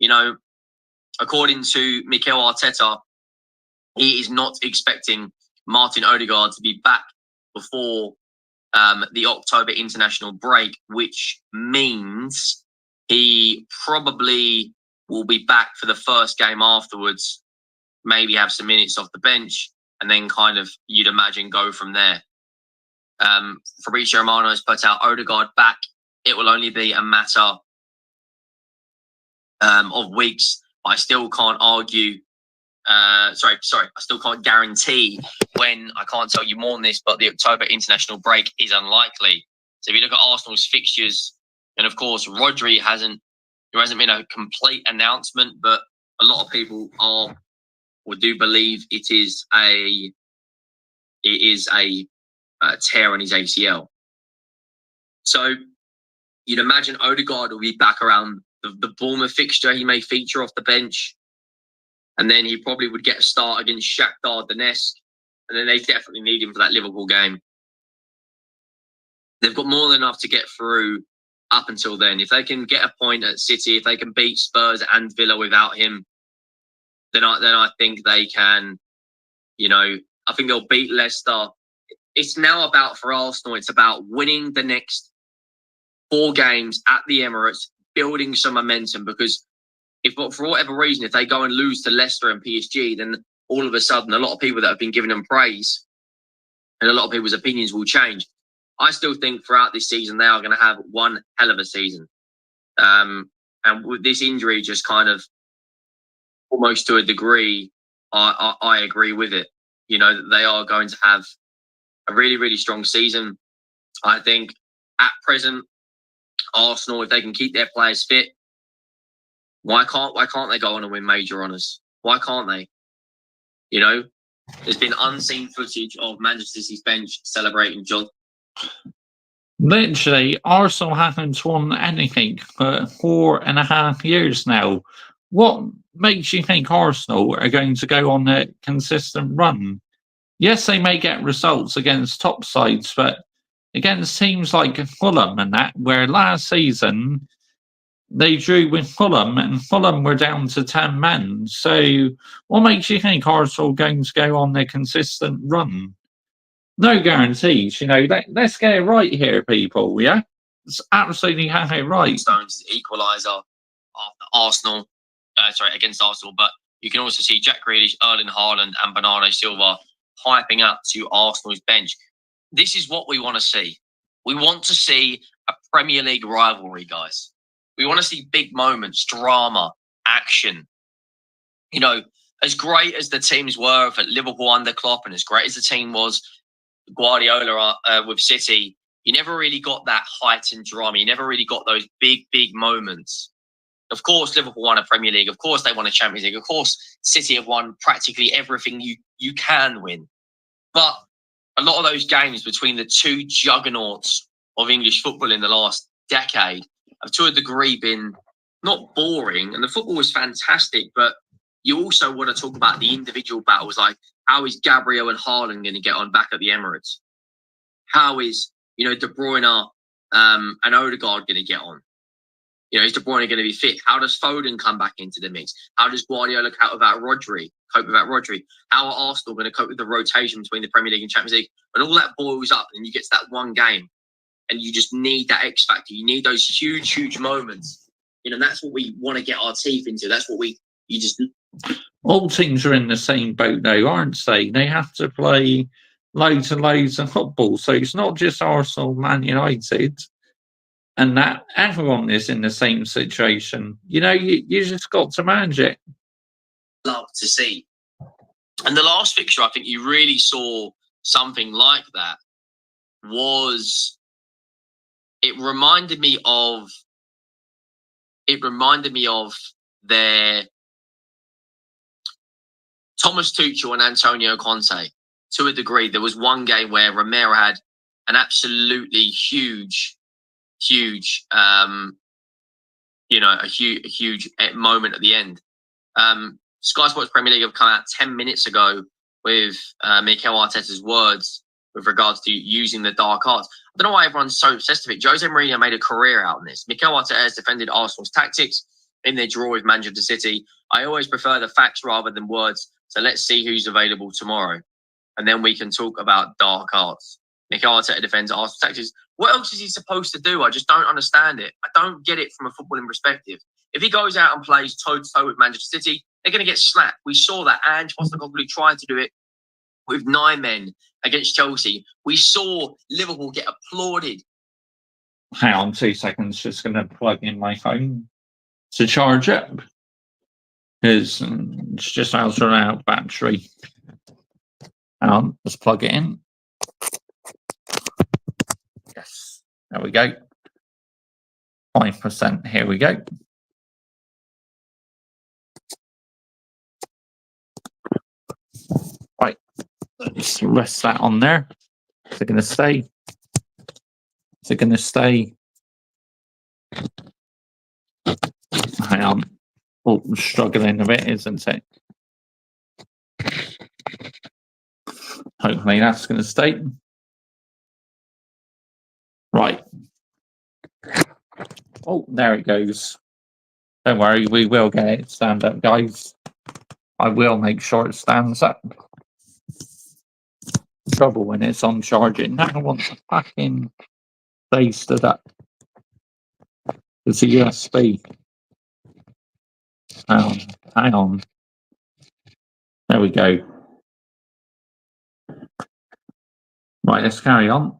You know, according to Mikel Arteta, he is not expecting Martin Odegaard to be back before the October international break, which means he probably will be back for the first game afterwards, maybe have some minutes off the bench, and then kind of, you'd imagine, go from there. Fabrizio Romano has put out Odegaard back. It will only be a matter of weeks. I still can't argue. I still can't guarantee when. I can't tell you more on this, but the October international break is unlikely. So if you look at Arsenal's fixtures, and of course, Rodri there hasn't been a complete announcement, but a lot of people do believe it is a tear in his ACL. So you'd imagine Odegaard will be back around the Bournemouth fixture. He may feature off the bench, and then he probably would get a start against Shakhtar Donetsk, and then they definitely need him for that Liverpool game. They've got more than enough to get through up until then. If they can get a point at City, if they can beat Spurs and Villa without him, then I think they can, you know, I think they'll beat Leicester. It's now about, for Arsenal, it's about winning the next 4 games at the Emirates, building some momentum, because if for whatever reason, if they go and lose to Leicester and PSG, then all of a sudden a lot of people that have been giving them praise and a lot of people's opinions will change. I still think throughout this season they are going to have one hell of a season. And with this injury, just kind of almost to a degree, I agree with it. You know, that they are going to have a really, really strong season. I think at present, Arsenal, if they can keep their players fit, why can't they go on and win major honours? Why can't they? You know, there's been unseen footage of Manchester City's bench celebrating John. Literally, Arsenal haven't won anything for 4.5 years now. What makes you think Arsenal are going to go on a consistent run? Yes, they may get results against top sides, but against teams like Fulham and that, where last season they drew with Fulham and Fulham were down to 10 men. So what makes you think Arsenal are going to go on a consistent run? No guarantees, you know. Let's get it right here, people, yeah? It's absolutely have it right. Stones equaliser against Arsenal, but you can also see Jack Grealish, Erling Haaland and Bernardo Silva hyping up to Arsenal's bench. This is what we want to see. We want to see a Premier League rivalry, guys. We want to see big moments, drama, action. You know, as great as the teams were at Liverpool under Klopp, and as great as the team was Guardiola with City, you never really got that heightened drama. You never really got those big, big moments. Of course, Liverpool won a Premier League. Of course, they won a Champions League. Of course, City have won practically everything you can win. But a lot of those games between the two juggernauts of English football in the last decade have to a degree been not boring. And the football was fantastic, but you also want to talk about the individual battles, like how is Gabriel and Haaland going to get on back at the Emirates? How is, De Bruyne and Odegaard going to get on? Is De Bruyne going to be fit? How does Foden come back into the mix? How does Guardiola cope without Rodri? How are Arsenal going to cope with the rotation between the Premier League and Champions League? When all that boils up and you get to that one game and you just need that X factor, you need those huge, huge moments. That's what we want to get our teeth into. That's what all teams are in the same boat though, aren't they? They have to play loads and loads of football. So it's not just Arsenal, Man United, and that everyone is in the same situation. You just got to manage it. Love to see. And the last fixture, I think you really saw something like that. It reminded me of their Thomas Tuchel and Antonio Conte. To a degree, there was one game where Romero had an absolutely huge moment at the end. Sky Sports Premier League have come out 10 minutes ago with Mikel Arteta's words with regards to using the dark arts. I don't know why everyone's so obsessed with it. Jose Mourinho made a career out of this. Mikel Arteta has defended Arsenal's tactics in their draw with Manchester City. I always prefer the facts rather than words. So let's see who's available tomorrow. And then we can talk about dark arts. Mikel Arteta defends Arsenal tactics. What else is he supposed to do? I just don't understand it. I don't get it from a footballing perspective. If he goes out and plays toe-to-toe with Manchester City, they're going to get slapped. We saw that. Ange Postecoglou tried to do it with 9 men against Chelsea. We saw Liverpool get applauded. Hang on 2 seconds. Just going to plug in my phone to charge up. It's just about to run out of battery. Hang on, let's plug it in. Yes, there we go. 5%. Here we go. Right, let's rest that on there. Is it going to stay? Is it going to stay? Hang on. Oh, I'm struggling a bit, isn't it? Hopefully that's going to stay. Right. Oh, there it goes. Don't worry, we will get it stand up, guys. I will make sure it stands up. Trouble when it's on charging. Now I want to fucking stay stood up. It's a USB. Hang on. There we go. Right, let's carry on.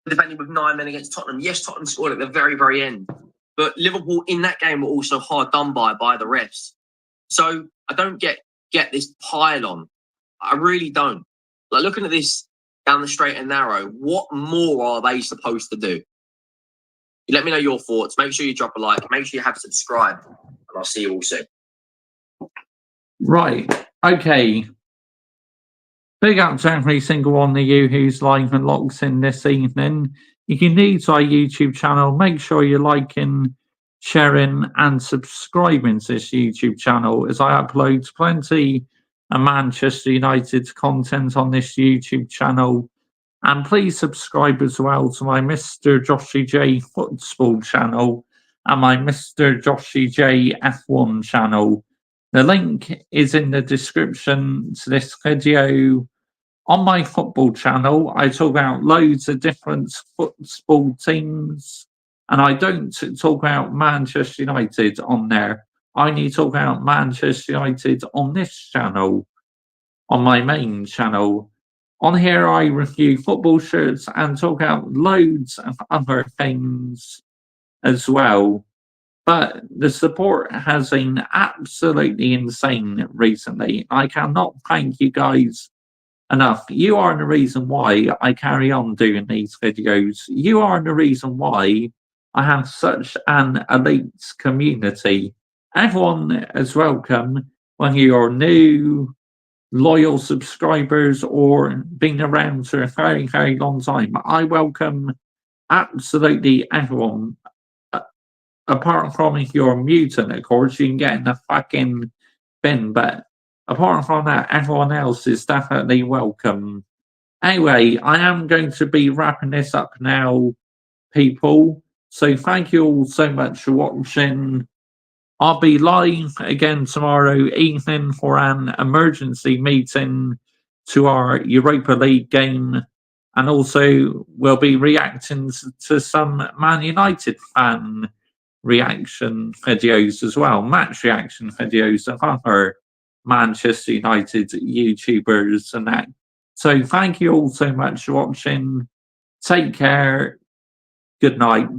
Defending with 9 men against Tottenham. Yes, Tottenham scored at the very, very end. But Liverpool in that game were also hard done by the refs. So I don't get this pile on. I really don't. Like, looking at this down the straight and narrow, what more are they supposed to do? You let me know your thoughts. Make sure you drop a like. Make sure you have subscribed. And I'll see you all soon. Right. Okay. Big up to every single one of you who's live and locked in this evening. If you're new to our YouTube channel, make sure you're liking, sharing and subscribing to this YouTube channel, as I upload plenty of Manchester United content on this YouTube channel. And please subscribe as well to my Mr. Joshy J Football channel and my Mr. Joshy J F1 channel. The link is in the description to this video. On my football channel, I talk about loads of different football teams, and I don't talk about Manchester United on there. I only talk about Manchester United on this channel, on my main channel. On here, I review football shirts and talk about loads of other things as well. But the support has been absolutely insane recently. I cannot thank you guys enough. You are the reason why I carry on doing these videos. You are the reason why I have such an elite community. Everyone is welcome, whether you're new, loyal subscribers, or been around for a very, very long time. I welcome absolutely everyone. Apart from if you're a mutant, of course, you can get in the fucking bin, but apart from that, everyone else is definitely welcome. Anyway, I am going to be wrapping this up now, people. So thank you all so much for watching. I'll be live again tomorrow evening for an emergency meeting to our Europa League game. And also we'll be reacting to some Man United fan reaction videos as well, match reaction videos of other Manchester United YouTubers and that. So thank you all so much for watching. Take care. Good night.